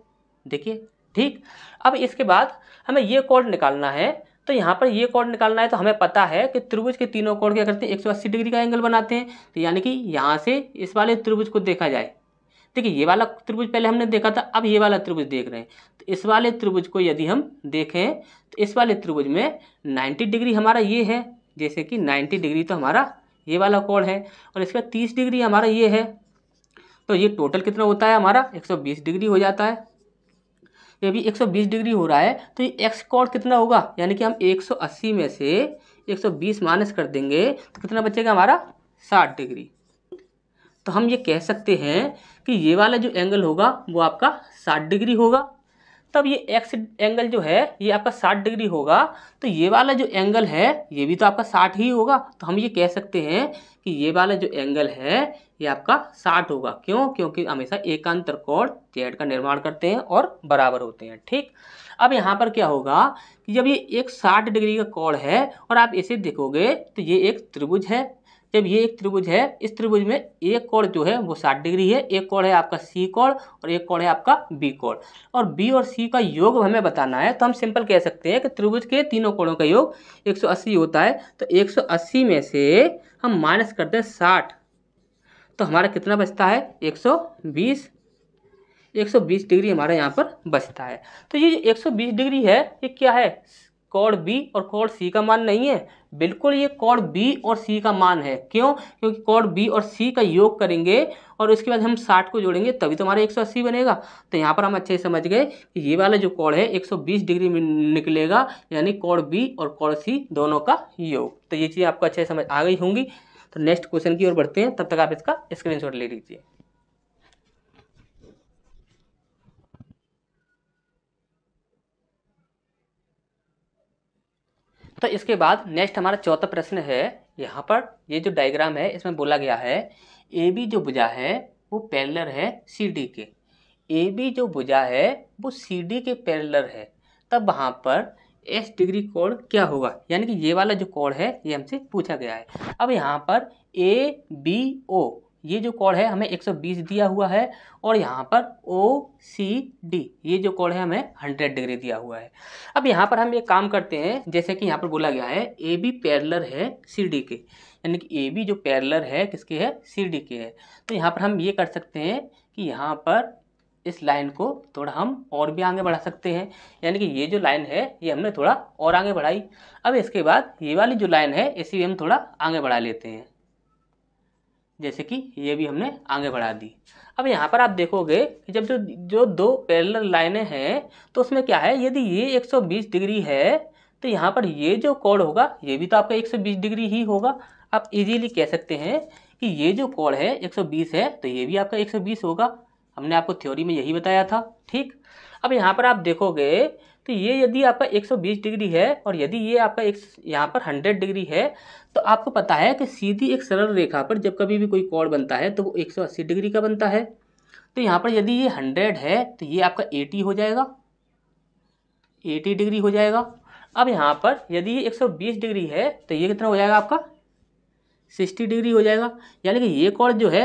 देखिए ठीक, अब इसके बाद हमें ये कोण निकालना है, तो यहाँ पर ये कोण निकालना है तो हमें पता है कि त्रिभुज के तीनों कोण क्या करते हैं, 180 डिग्री का एंगल बनाते हैं। तो यानी कि यहाँ से इस वाले त्रिभुज को देखा जाए, देखिए ये वाला त्रिभुज पहले हमने देखा था, अब ये वाला त्रिभुज देख रहे हैं, तो इस वाले त्रिभुज को यदि हम देखें तो इस वाले त्रिभुज में 90 डिग्री हमारा ये है, जैसे कि 90 डिग्री तो हमारा ये वाला कोण है और इसका 30 डिग्री हमारा ये है, तो ये टोटल कितना होता है हमारा 120 डिग्री हो जाता है। ये भी 120 डिग्री हो रहा है, तो ये एक्स कोण कितना होगा, यानी कि हम 180 में से 120 माइनस कर देंगे तो कितना बचेगा हमारा 60 डिग्री। तो हम ये कह सकते हैं कि ये वाला जो एंगल होगा वो आपका 60 डिग्री होगा। तब ये एक्स एंगल जो है ये आपका 60 डिग्री होगा, तो ये वाला जो एंगल है ये भी तो आपका 60 ही होगा। तो हम ये कह सकते हैं कि ये वाला जो एंगल है ये आपका 60 होगा। क्यों, क्योंकि हमेशा एकांतर कोण जेड का निर्माण करते हैं और बराबर होते हैं। ठीक, अब यहाँ पर क्या होगा कि जब ये एक 60 डिग्री का कोण है और आप इसे देखोगे तो ये एक त्रिभुज है। जब ये एक त्रिभुज है, इस त्रिभुज में एक कोण जो है वो 60 डिग्री है, एक कोण है आपका सी कोण और एक कोण है आपका बी कोण, और बी और सी का योग हमें बताना है। तो हम सिंपल कह सकते हैं कि त्रिभुज के तीनों कोणों का योग 180 होता है। तो 180 में से हम माइनस करते हैं 60, तो हमारा कितना बचता है 120 डिग्री हमारा यहाँ पर बचता है। तो ये 120 डिग्री है ये क्या है, कोण बी और कोण सी का मान नहीं है, बिल्कुल ये कोण बी और सी का मान है। क्यों, क्योंकि कोण बी और सी का योग करेंगे और उसके बाद हम 60 को जोड़ेंगे तभी तो हमारा 180 बनेगा। तो यहाँ पर हम अच्छे से समझ गए कि ये वाला जो कोण है 120 डिग्री में निकलेगा, यानी कोण बी और कोण सी दोनों का योग। तो ये चीज़ आपको अच्छे से समझ आ गई होंगी। तो नेक्स्ट क्वेश्चन की ओर बढ़ते हैं, तब तक आप इसका स्क्रीनशॉट ले लीजिए। तो इसके बाद नेक्स्ट हमारा चौथा प्रश्न है। यहाँ पर ये जो डायग्राम है इसमें बोला गया है ए बी जो भुजा है वो पैरेलल है सी डी के, ए बी जो भुजा है वो सी डी के पैरेलल है, तब वहाँ पर एस डिग्री कोण क्या होगा, यानी कि ये वाला जो कोण है ये हमसे पूछा गया है। अब यहाँ पर ए बी ओ ये जो कोण है हमें 120 दिया हुआ है और यहाँ पर ओ सी डी ये जो कोण है हमें 100 डिग्री दिया हुआ है। अब यहाँ पर हम एक काम करते हैं, जैसे कि यहाँ पर बोला गया है ए बी पैरेलल है सी डी के, यानी कि ए बी जो पैरेलल है किसके है, सी डी के है। तो यहाँ पर हम ये कर सकते हैं कि यहाँ पर इस लाइन को थोड़ा हम और भी आगे बढ़ा सकते हैं, यानी कि ये जो लाइन है ये हमने थोड़ा और आगे बढ़ाई। अब इसके बाद ये वाली जो लाइन है इसे भी हम थोड़ा आगे बढ़ा लेते हैं, जैसे कि ये भी हमने आगे बढ़ा दी। अब यहाँ पर आप देखोगे कि जब जो दो पैरेलल लाइनें हैं तो उसमें क्या है, यदि ये 120 डिग्री है तो यहाँ पर ये जो कोण होगा ये भी तो आपका 120 डिग्री ही होगा। आप इजीली कह सकते हैं कि ये जो कोण है 120 है तो ये भी आपका 120 होगा, हमने आपको थ्योरी में यही बताया था। ठीक, अब यहाँ पर आप देखोगे तो ये यदि आपका 120 डिग्री है और यदि ये आपका यहाँ पर 100 डिग्री है, तो आपको पता है कि सीधी एक सरल रेखा पर जब कभी भी कोई कोण बनता है तो वो 180 डिग्री का बनता है। तो यहाँ पर यदि ये 100 है तो ये आपका 80 हो जाएगा, 80 डिग्री हो जाएगा। अब यहाँ पर यदि ये 120 डिग्री है तो ये कितना हो जाएगा आपका 60 डिग्री हो जाएगा। यानी कि ये कोण जो है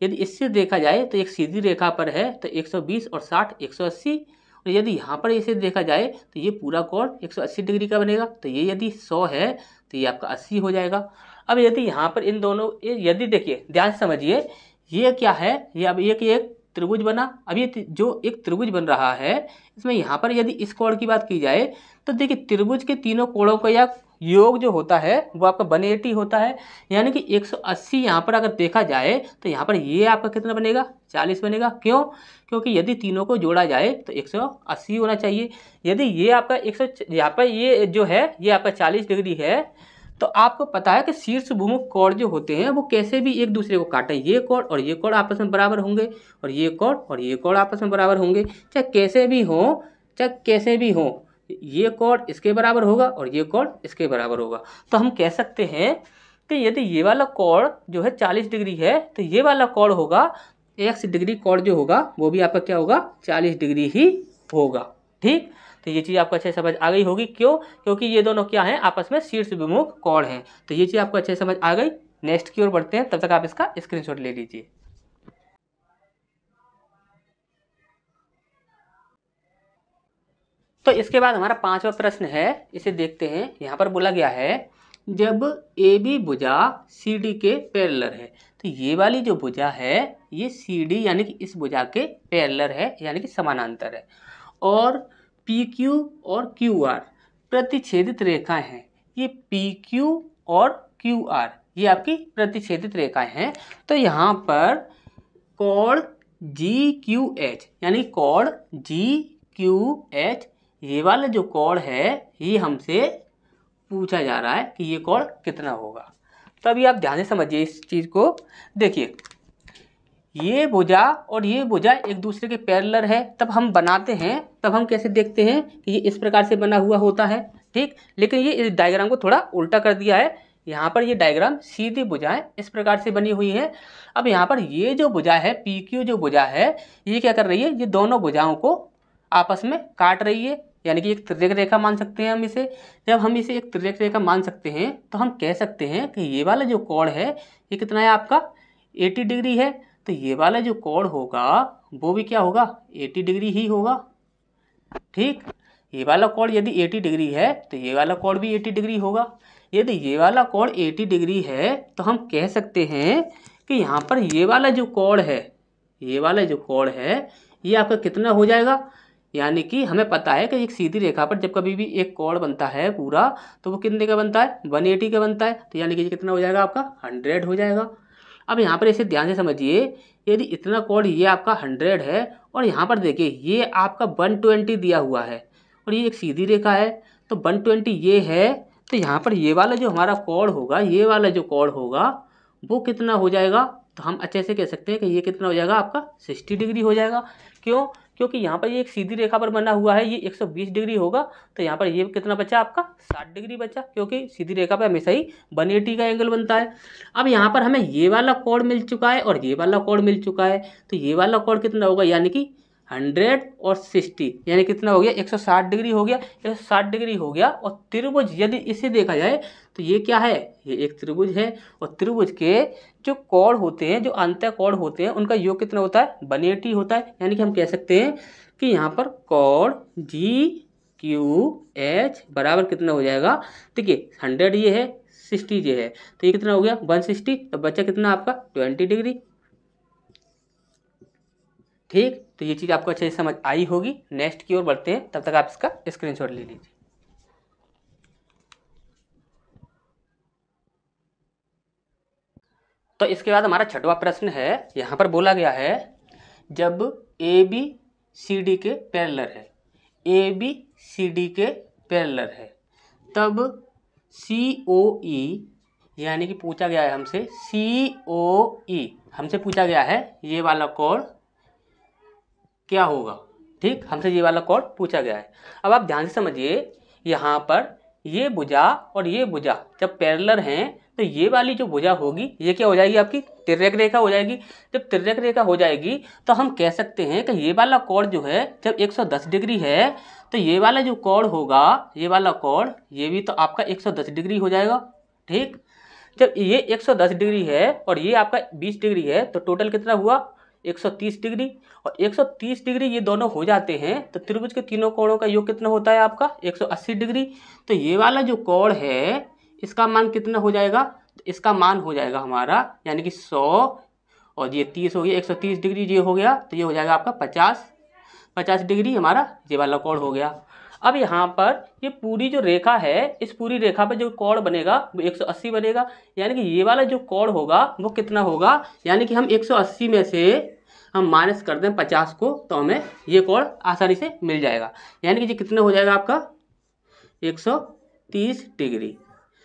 यदि इससे देखा जाए तो एक सीधी रेखा पर है तो 120 और 60 180, और यदि यहाँ पर इसे देखा जाए तो ये पूरा कोण 180 डिग्री का बनेगा। तो ये यदि 100 है तो ये आपका 80 हो जाएगा। अब यदि यहाँ पर इन दोनों यदि देखिए ध्यान से समझिए, ये क्या है, ये अब एक त्रिभुज बना। अब ये जो एक त्रिभुज बन रहा है इसमें यहाँ पर यदि इस कोण की बात की जाए तो देखिए त्रिभुज के तीनों कोणों का या योग जो होता है वो आपका 180 होता है। यानी कि 180 यहाँ पर अगर देखा जाए तो यहाँ पर ये आपका कितना बनेगा 40 बनेगा। क्यों? क्योंकि यदि तीनों को जोड़ा जाए तो 180 होना चाहिए। यदि ये आपका 100 यहाँ पर ये जो है ये आपका 40 डिग्री है तो आपको पता है कि शीर्ष भूमुख कोण जो होते हैं वो कैसे भी एक दूसरे को काटें, ये कोण और ये कोण आपस में बराबर होंगे और ये कोण और ये कोण आपस में बराबर होंगे, चाहे कैसे भी हो ये कोण इसके बराबर होगा और ये कोण इसके बराबर होगा। तो हम कह सकते हैं कि यदि ये वाला कोण जो है 40 डिग्री है तो ये वाला कोण होगा x डिग्री कोण जो होगा वो भी आपका क्या होगा 40 डिग्री ही होगा। ठीक, तो ये चीज़ आपको अच्छे समझ आ गई होगी। क्यों? क्योंकि ये दोनों क्या हैं आपस में शीर्ष विमुख कोण हैं। तो ये चीज़ आपको अच्छे समझ आ गई। नेक्स्ट की ओर बढ़ते हैं, तब तक आप इसका स्क्रीनशॉट ले लीजिए। तो इसके बाद हमारा 5वां प्रश्न है, इसे देखते हैं। यहाँ पर बोला गया है जब ए बी भुजा सी डी के पैरेलल है, तो ये वाली जो भुजा है ये सी डी यानी कि इस भुजा के पैरेलल है यानी कि समानांतर है, और पी क्यू और क्यू आर प्रतिच्छेदित रेखाएं हैं। ये पी क्यू और क्यू आर ये आपकी प्रतिच्छेदित रेखाएं हैं। तो यहाँ पर कोण जी क्यू एच यानी कोण जी क्यू एच ये वाला जो कोण है ये हमसे पूछा जा रहा है कि ये कोण कितना होगा। तो अभी आप ध्यान से समझिए इस चीज़ को। देखिए ये भुजा और ये भुजा एक दूसरे के पैरेलल है, तब हम बनाते हैं तब हम कैसे देखते हैं कि ये इस प्रकार से बना हुआ होता है। ठीक, लेकिन ये इस डायग्राम को थोड़ा उल्टा कर दिया है। यहाँ पर ये डायग्राम सीधी भुजाएं इस प्रकार से बनी हुई है। अब यहाँ पर ये जो भुजा है पी क्यू जो भुजा है ये क्या कर रही है, ये दोनों भुजाओं को आपस में काट रही है, यानी कि एक तिर्यक रेखा मान सकते हैं हम इसे। जब हम इसे एक तिर्यक रेखा मान सकते हैं तो हम कह सकते हैं कि ये वाला जो कोण है ये कितना है आपका 80 डिग्री है। तो ये वाला जो कोण होगा वो भी क्या होगा 80 डिग्री ही होगा। ठीक, ये वाला कोण यदि 80 डिग्री है तो ये वाला कोण भी 80 डिग्री होगा। यदि ये वाला कोण 80 डिग्री है तो हम कह सकते हैं कि यहाँ पर ये वाला जो कोण है ये आपका कितना हो जाएगा। यानी कि हमें पता है कि एक सीधी रेखा पर जब कभी भी एक कोण बनता है पूरा तो वो कितने का बनता है 180 का बनता है। तो यानी कि ये कितना हो जाएगा आपका 100 हो जाएगा। अब यहाँ पर इसे ध्यान से समझिए, यदि इतना कोण ये आपका 100 है और यहाँ पर देखिए ये आपका 120 दिया हुआ है और ये एक सीधी रेखा है तो 120 ये है, तो यहाँ पर ये वाला जो हमारा कोण होगा ये वाला जो कोण होगा वो कितना हो जाएगा। तो हम अच्छे से कह सकते हैं कि ये कितना हो जाएगा आपका 60 डिग्री हो जाएगा। क्यों? क्योंकि यहाँ पर ये एक सीधी रेखा पर बना हुआ है, ये 120 डिग्री होगा। तो यहाँ पर ये कितना बचा आपका 60 डिग्री बचा, क्योंकि सीधी रेखा पर हमेशा ही 180 का एंगल बनता है। अब यहाँ पर हमें ये वाला कोण मिल चुका है और ये वाला कोण मिल चुका है, तो ये वाला कोण कितना होगा यानी कि 100 और 60 यानी कितना हो गया 160 डिग्री हो गया। 160 डिग्री हो गया। और त्रिभुज यदि इसे देखा जाए तो ये क्या है, ये एक त्रिभुज है और त्रिभुज के जो कोण होते हैं जो अंतः कोण होते हैं उनका योग कितना होता है 180 होता है। यानी कि हम कह सकते हैं कि यहाँ पर कोण जी क्यू एच बराबर कितना हो जाएगा। देखिए 100 ये है 60 ये है, तो ये कितना हो गया 160, तो बचा कितना आपका 20 डिग्री। ठीक, तो ये चीज़ आपको अच्छे से समझ आई होगी। नेक्स्ट की ओर बढ़ते हैं, तब तक आप इसका स्क्रीनशॉट ले लीजिए। तो इसके बाद हमारा 6वां प्रश्न है। यहाँ पर बोला गया है जब ए बी सी डी के पैरेलल है, ए बी सी डी के पैरेलल है, तब सी ओ ई यानी कि पूछा गया है हमसे सी ओ ई हमसे पूछा गया है ये वाला कोण क्या होगा। ठीक, हमसे ये वाला कोण पूछा गया है। अब आप ध्यान से समझिए, यहाँ पर ये भुजा और ये भुजा जब पैरेलल हैं तो ये वाली जो भुजा होगी ये क्या हो जाएगी, आपकी तिर्यक रेखा हो जाएगी। जब तिर्यक रेखा हो जाएगी तो हम कह सकते हैं कि ये वाला कोण जो है जब 110 डिग्री है तो ये वाला जो कोण होगा, ये वाला कोण ये भी तो आपका 110 डिग्री हो जाएगा। ठीक, जब ये 110 डिग्री है और ये आपका 20 डिग्री है तो टोटल कितना हुआ, 130 डिग्री। और 130 डिग्री ये दोनों हो जाते हैं तो त्रिभुज के तीनों कोणों का योग कितना होता है आपका, 180 डिग्री। तो ये वाला जो कोण है इसका मान कितना हो जाएगा, तो इसका मान हो जाएगा हमारा यानी कि 100 और ये 30 हो गया, 130 डिग्री ये हो गया तो ये हो जाएगा आपका 50 डिग्री हमारा ये वाला कोण हो गया। अब यहाँ पर ये पूरी जो रेखा है इस पूरी रेखा पर जो कोण बनेगा वो 180 बनेगा, यानी कि ये वाला जो कोण होगा वो कितना होगा, यानी कि हम 180 में से हम माइनस कर दें 50 को तो हमें ये कोण आसानी से मिल जाएगा, यानी कि ये कितना हो जाएगा आपका 130 डिग्री।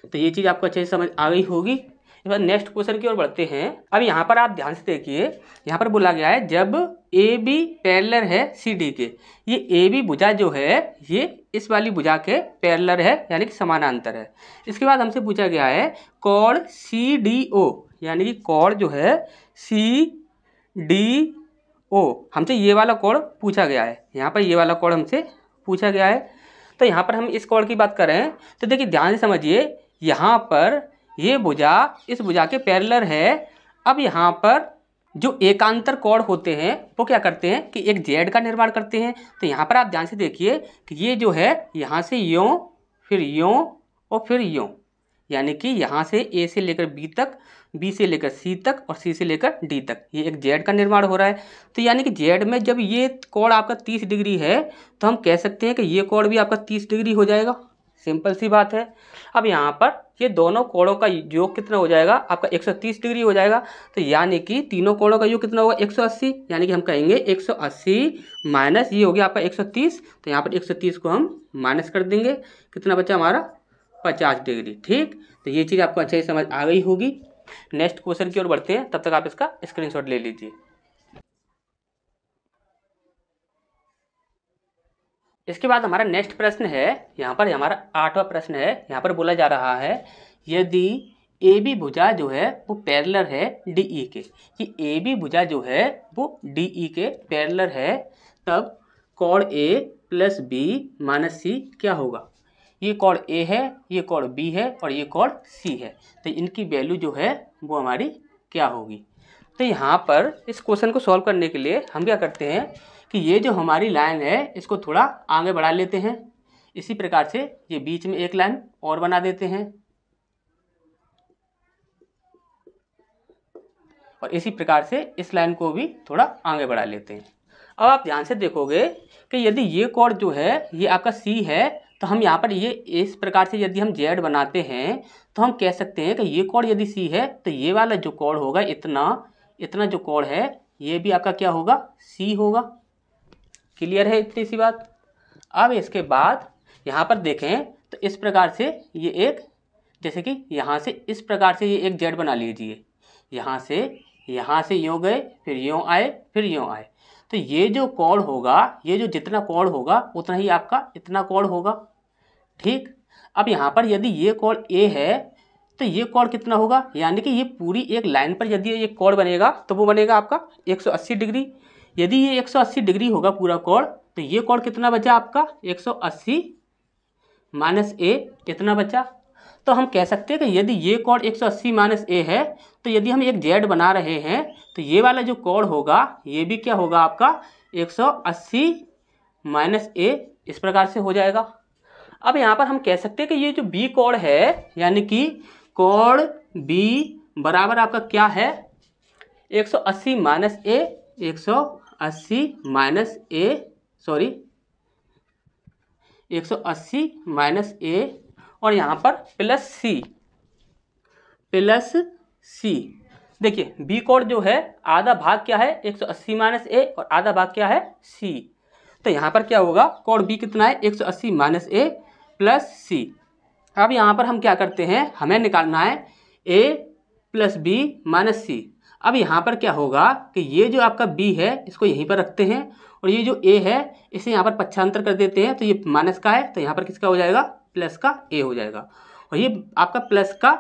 तो ये चीज़ आपको अच्छे से समझ आ गई होगी। इस बार नेक्स्ट क्वेश्चन की ओर बढ़ते हैं। अब यहाँ पर आप ध्यान से देखिए, यहाँ पर बोला गया है जब ए बी पैरेलल है सी डी के, ये ए बी भुजा जो है ये इस वाली भुजा के पैरेलल है यानी कि समानांतर है। इसके बाद हमसे पूछा गया है कोण सी डी ओ, यानी कि कोण जो है सी डी ओ, हमसे ये वाला कोण पूछा गया है। यहाँ पर ये वाला कोण हमसे पूछा गया है। तो यहाँ पर हम इस कोण की बात करें तो देखिए ध्यान से समझिए, यहाँ पर ये भुजा इस भुजा के पैरेलल है। अब यहाँ पर जो एकांतर कोण होते हैं वो क्या करते हैं कि एक जेड का निर्माण करते हैं। तो यहाँ पर आप ध्यान से देखिए कि ये जो है यहाँ से यों फिर यों और फिर यों, यानी कि यहाँ से ए से लेकर बी तक, बी से लेकर सी तक और सी से लेकर डी तक ये एक जेड का निर्माण हो रहा है। तो यानी कि जेड में जब ये कोण आपका 30 डिग्री है तो हम कह सकते हैं कि ये कोण भी आपका 30 डिग्री हो जाएगा। सिंपल सी बात है। अब यहाँ पर ये दोनों कोणों का योग कितना हो जाएगा आपका 130 डिग्री हो जाएगा। तो यानी कि तीनों कोणों का योग कितना होगा 180, यानी कि हम कहेंगे 180 माइनस ये हो गया आपका 130। तो यहाँ पर 130 को हम माइनस कर देंगे, कितना बचा हमारा 50 डिग्री। ठीक, तो ये चीज़ आपको अच्छे से समझ आ गई होगी। नेक्स्ट क्वेश्चन की ओर बढ़ते हैं, तब तक आप इसका स्क्रीनशॉट ले लीजिए। इसके बाद हमारा नेक्स्ट प्रश्न है, यहाँ पर हमारा 8वां प्रश्न है। यहाँ पर बोला जा रहा है यदि ए बी भुजा जो है वो पैरेलल है डी ई के, कि ए बी भुजा जो है वो डी ई के पैरेलल है, तब कोण ए प्लस बी माइनस सी क्या होगा। ये कोण ए है, ये कोण बी है और ये कोण सी है, तो इनकी वैल्यू जो है वो हमारी क्या होगी। तो यहाँ पर इस क्वेश्चन को सॉल्व करने के लिए हम क्या करते हैं कि ये जो हमारी लाइन है इसको थोड़ा आगे बढ़ा लेते हैं। इसी प्रकार से ये बीच में एक लाइन और बना देते हैं और इसी प्रकार से इस लाइन को भी थोड़ा आगे बढ़ा लेते हैं। अब आप ध्यान से देखोगे कि यदि ये कोण जो है ये आपका सी है तो हम यहाँ पर ये इस प्रकार से यदि हम जेड बनाते हैं तो हम कह सकते हैं कि ये कोण यदि सी है तो ये वाला जो कोण होगा इतना जो कोण है ये भी आपका क्या होगा, सी होगा। क्लियर है इतनी सी बात। अब इसके बाद यहाँ पर देखें तो इस प्रकार से ये एक, जैसे कि यहाँ से इस प्रकार से ये एक जेड बना लीजिए, यहाँ से यूँ गए फिर यूँ आए फिर यूँ आए, तो ये जो कोण होगा ये जो जितना कोण होगा उतना ही आपका इतना कोण होगा। ठीक, अब यहाँ पर यदि ये कोण ए है तो ये कोण कितना होगा, यानी कि ये पूरी एक लाइन पर यदि ये कोण बनेगा तो वो बनेगा आपका 180 डिग्री। यदि ये 180 डिग्री होगा पूरा कोण तो ये कोण कितना बचा आपका 180 माइनस ए कितना बचा। तो हम कह सकते हैं कि यदि ये कोण 180 माइनस ए है तो यदि हम एक जेड बना रहे हैं तो ये वाला जो कोण होगा ये भी क्या होगा आपका 180 माइनस ए, इस प्रकार से हो जाएगा। अब यहाँ पर हम कह सकते हैं कि ये जो बी कोण है यानी कि कोण बी बराबर आपका क्या है 180 माइनस ए, 180 माइनस ए, सॉरी 180 माइनस ए और यहाँ पर प्लस सी। देखिए बी कोण जो है आधा भाग क्या है 180 माइनस ए और आधा भाग क्या है सी। तो यहाँ पर क्या होगा कोण बी कितना है 180 माइनस ए प्लस सी। अब यहाँ पर हम क्या करते हैं, हमें निकालना है ए प्लस बी माइनस सी। अब यहाँ पर क्या होगा कि ये जो आपका बी है इसको यहीं पर रखते हैं और ये जो ए है इसे यहाँ पर पक्षांतर कर देते हैं, तो ये माइनस का है तो यहाँ पर किसका हो जाएगा प्लस का ए हो जाएगा। और ये आपका प्लस का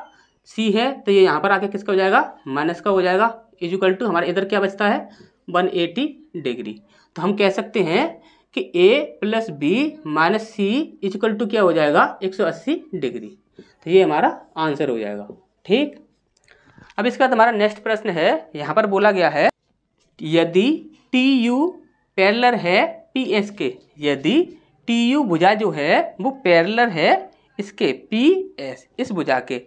सी है तो ये यहाँ पर आके किसका हो जाएगा, माइनस का हो जाएगा, इक्वल टू हमारे इधर क्या बचता है 180 डिग्री। तो हम कह सकते हैं कि A plus B minus C equal to क्या हो जाएगा 180 डिग्री। तो ये हमारा आंसर हो जाएगा। ठीक, अब इसके बाद हमारा नेक्स्ट प्रश्न है, यहाँ पर बोला गया है यदि टी यू पैरेलल है पी एस के, यदि टी यू भुजा जो है वो पैरेलल है इसके पी एस इस भुजा के,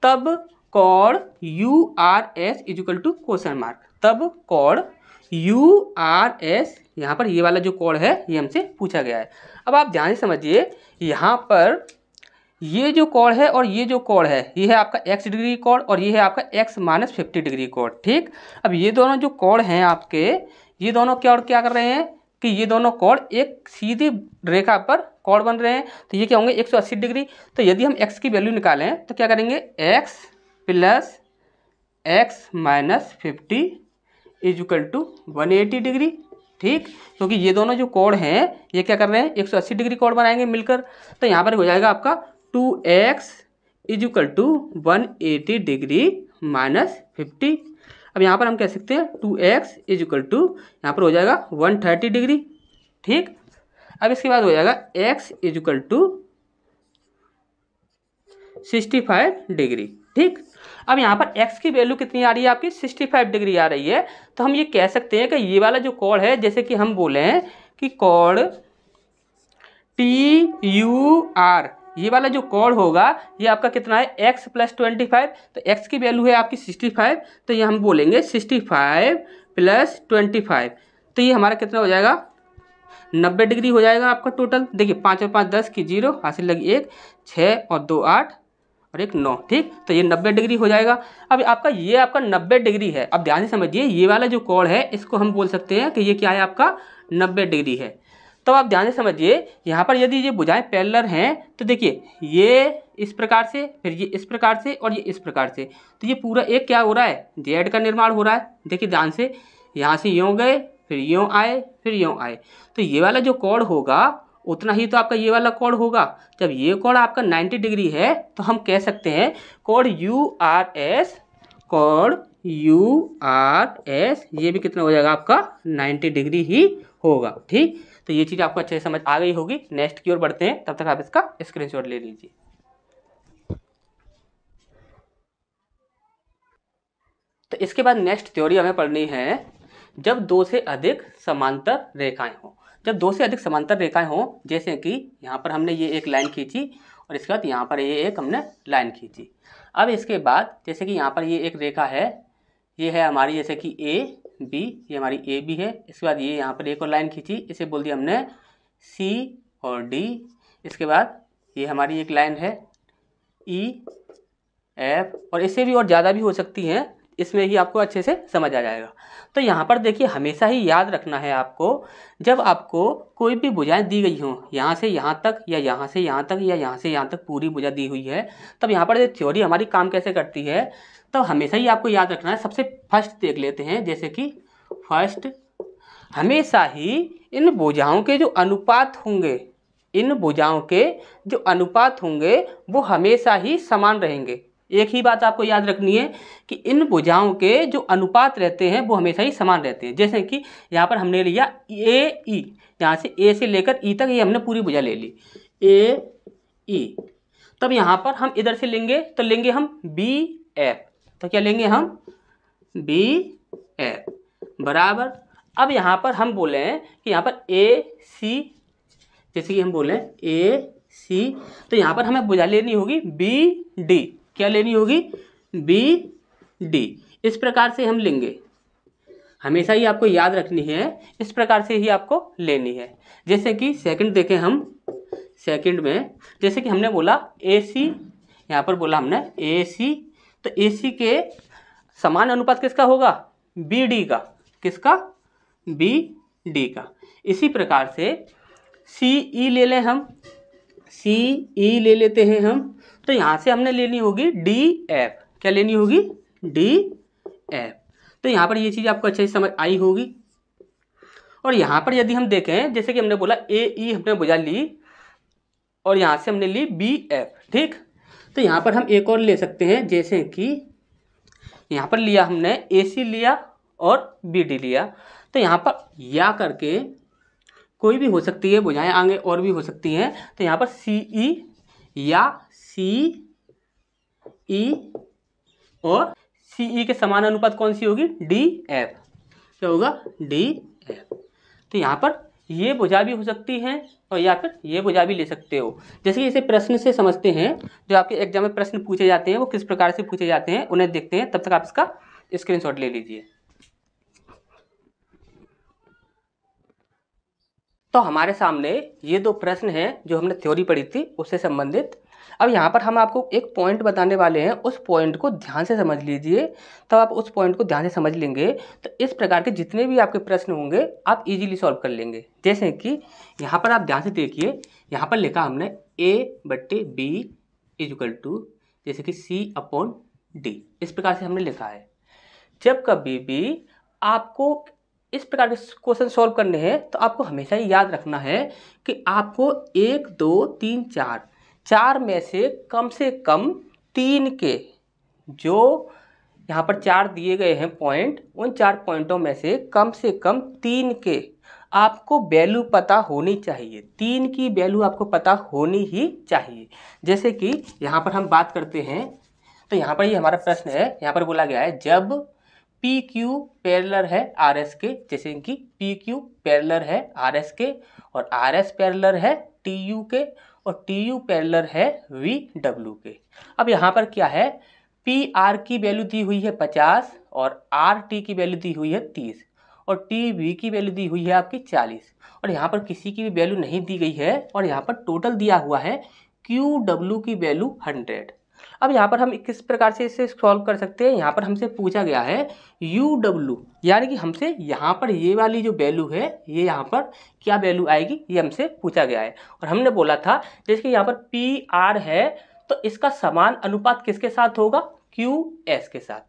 तब कॉड U R S equal to question mark, तब कॉड यू आर एस, यहाँ पर ये वाला जो कॉड है ये हमसे पूछा गया है। अब आप ध्यान से समझिए, यहाँ पर ये जो कोण है और ये जो कोण है ये है आपका x डिग्री कोण और ये है आपका x माइनस 50 डिग्री कोण। ठीक, अब ये दोनों जो कोण हैं आपके, ये दोनों क्या कर रहे हैं कि ये दोनों कोण एक सीधी रेखा पर कोण बन रहे हैं, तो ये क्या होंगे 180 डिग्री। तो यदि हम x की वैल्यू निकालें तो क्या करेंगे, x plus x minus 50 equal to 180 degree. ठीक, क्योंकि ये दोनों जो कोण हैं ये क्या कर रहे हैं 180 डिग्री कोण बनाएंगे मिलकर। तो यहाँ पर हो जाएगा आपका 2x equal to 180 degree minus 50। अब यहाँ पर हम कह सकते हैं 2x इक्वल टू यहाँ पर हो जाएगा 130 डिग्री। ठीक, अब इसके बाद हो जाएगा x इक्वल टू 65 डिग्री। ठीक, अब यहाँ पर x की वैल्यू कितनी आ रही है आपकी 65 डिग्री आ रही है। तो हम ये कह सकते हैं कि ये वाला जो कोण है, जैसे कि हम बोले कि कोण टी यू आर, ये वाला जो कोण होगा ये आपका कितना है x प्लस 25। तो x की वैल्यू है आपकी 65, तो ये हम बोलेंगे 65 प्लस 25, तो ये हमारा कितना हो जाएगा 90 डिग्री हो जाएगा आपका टोटल। देखिए 5 और 5 10 की 0 हासिल लगी 1, 6 और 2 8 और 1 9। ठीक, तो ये 90 डिग्री हो जाएगा। अब आपका ये आपका 90 डिग्री है। अब ध्यान से समझिए, ये वाला जो कोण है इसको हम बोल सकते हैं कि ये क्या है आपका 90 डिग्री है। तो आप ध्यान से समझिए, यहाँ पर यदि ये भुजाएं पैरेलल हैं तो देखिए ये इस प्रकार से, फिर ये इस प्रकार से और ये इस प्रकार से, तो ये पूरा एक क्या हो रहा है जेड का निर्माण हो रहा है। देखिए ध्यान से, यहाँ से यूँ गए फिर यूँ आए फिर यूँ आए, तो ये वाला जो कोण होगा उतना ही तो आपका ये वाला कोण होगा। जब ये कोण आपका 90 डिग्री है तो हम कह सकते हैं कोण यू आर एस, कोण यू आर एस ये भी कितना हो जाएगा आपका 90 डिग्री ही होगा। ठीक, तो ये चीज़ आपको अच्छे से समझ आ गई होगी। नेक्स्ट की ओर बढ़ते हैं, तब तक आप इसका स्क्रीनशॉट ले लीजिए। तो इसके बाद नेक्स्ट थ्योरी हमें पढ़नी है, जब दो से अधिक समांतर रेखाएं हों। जब दो से अधिक समांतर रेखाएं हों, जैसे कि यहाँ पर हमने ये एक लाइन खींची और इसके बाद यहाँ पर ये एक हमने लाइन खींची। अब इसके बाद जैसे कि यहाँ पर ये एक रेखा है, ये है हमारी जैसे कि ए बी, ये हमारी ए बी है। इसके बाद ये यहाँ पर एक और लाइन खींची, इसे बोल दिया हमने सी और डी। इसके बाद ये हमारी एक लाइन है ई एफ, और इससे भी और ज़्यादा भी हो सकती हैं, इसमें ही आपको अच्छे से समझ आ जाएगा। तो यहाँ पर देखिए हमेशा ही याद रखना है आपको, जब आपको कोई भी भुजाएं दी गई हों, यहाँ से यहाँ तक या यहाँ से यहाँ तक या यहाँ से यहाँ तक पूरी भुजा दी हुई है, तब यहाँ पर थ्योरी हमारी काम कैसे करती है, तो हमेशा ही आपको याद रखना है। सबसे फर्स्ट देख लेते हैं, जैसे कि फर्स्ट हमेशा ही इन भुजाओं के जो अनुपात होंगे, इन भुजाओं के जो अनुपात होंगे वो हमेशा ही समान रहेंगे। एक ही बात आपको याद रखनी है कि इन भुजाओं के जो अनुपात रहते हैं वो हमेशा ही समान रहते हैं। जैसे कि यहाँ पर हमने लिया ए ई, यहाँ से ए से लेकर ई तक ये हमने पूरी भुजा ले ली ए ई, तब यहाँ पर हम इधर से लेंगे तो लेंगे हम बी एफ, तो क्या लेंगे हम बी एफ बराबर। अब यहाँ पर हम बोले हैं कि यहाँ पर ए सी, जैसे कि हम बोले ए सी, तो यहाँ पर हमें भुजा लेनी होगी बी डी, क्या लेनी होगी बी डी। इस प्रकार से हम लेंगे, हमेशा ही आपको याद रखनी है, इस प्रकार से ही आपको लेनी है। जैसे कि सेकंड देखें हम, सेकंड में जैसे कि हमने बोला ए सी, यहाँ पर बोला हमने ए सी, तो ए सी के समान अनुपात किसका होगा बी डी का, किसका बी डी का। इसी प्रकार से सी ई ले लें हम, सी ई ले लेते हैं हम, तो यहाँ से हमने लेनी होगी डी एफ, क्या लेनी होगी डी एफ। तो यहाँ पर ये चीज़ आपको अच्छे से समझ आई होगी। और यहाँ पर यदि हम देखें, जैसे कि हमने बोला ए ई हमने भुजा ली और यहाँ से हमने ली बी एफ, ठीक, तो यहाँ पर हम एक और ले सकते हैं, जैसे कि यहाँ पर लिया हमने AC लिया और BD लिया, तो यहाँ पर या करके कोई भी हो सकती है भुजाएं आगे और भी हो सकती हैं। तो यहाँ पर CE या CE और CE के समान अनुपात कौन सी होगी, DF। क्या होगा, DF। तो यहाँ पर ये भुजा भी हो सकती हैं और या फिर ये भुजा भी ले सकते हो। जैसे कि इसे प्रश्न से समझते हैं, जो आपके एग्जाम में प्रश्न पूछे जाते हैं वो किस प्रकार से पूछे जाते हैं उन्हें देखते हैं, तब तक आप इसका स्क्रीनशॉट ले लीजिए। तो हमारे सामने ये दो प्रश्न हैं जो हमने थ्योरी पढ़ी थी उससे संबंधित। अब यहाँ पर हम आपको एक पॉइंट बताने वाले हैं, उस पॉइंट को ध्यान से समझ लीजिए। तब आप उस पॉइंट को ध्यान से समझ लेंगे तो इस प्रकार के जितने भी आपके प्रश्न होंगे आप इजीली सॉल्व कर लेंगे। जैसे कि यहाँ पर आप ध्यान से देखिए, यहाँ पर लिखा हमने A/B = जैसे कि C/D, इस प्रकार से हमने लिखा है। जब कभी भी आपको इस प्रकार के क्वेश्चन सॉल्व करने हैं तो आपको हमेशा ही याद रखना है कि आपको 1 2 3 4 में से कम 3 के, जो यहाँ पर 4 दिए गए हैं पॉइंट, उन 4 पॉइंटों में से कम 3 के आपको वैल्यू पता होनी चाहिए। 3 की वैल्यू आपको पता होनी ही चाहिए। जैसे कि यहाँ पर हम बात करते हैं, तो यहाँ पर ये हमारा प्रश्न है, यहाँ पर बोला गया है जब PQ पैरेलल है RS के, जैसे कि PQ पैरेलल है RS के और RS पैरेलल है TU के और TU पैरेलल है VW के। अब यहाँ पर क्या है, PR की वैल्यू दी हुई है 50 और RT की वैल्यू दी हुई है 30 और TV की वैल्यू दी हुई है आपकी 40 और यहाँ पर किसी की भी वैल्यू नहीं दी गई है और यहाँ पर टोटल दिया हुआ है QW की वैल्यू 100। अब यहाँ पर हम किस प्रकार से इसे सॉल्व कर सकते हैं, यहाँ पर हमसे पूछा गया है UW, यानी कि हमसे यहाँ पर ये वाली जो वैल्यू है ये यहाँ पर क्या वैल्यू आएगी ये हमसे पूछा गया है। और हमने बोला था जैसे कि यहाँ पर PR है तो इसका समान अनुपात किसके साथ होगा, QS के साथ।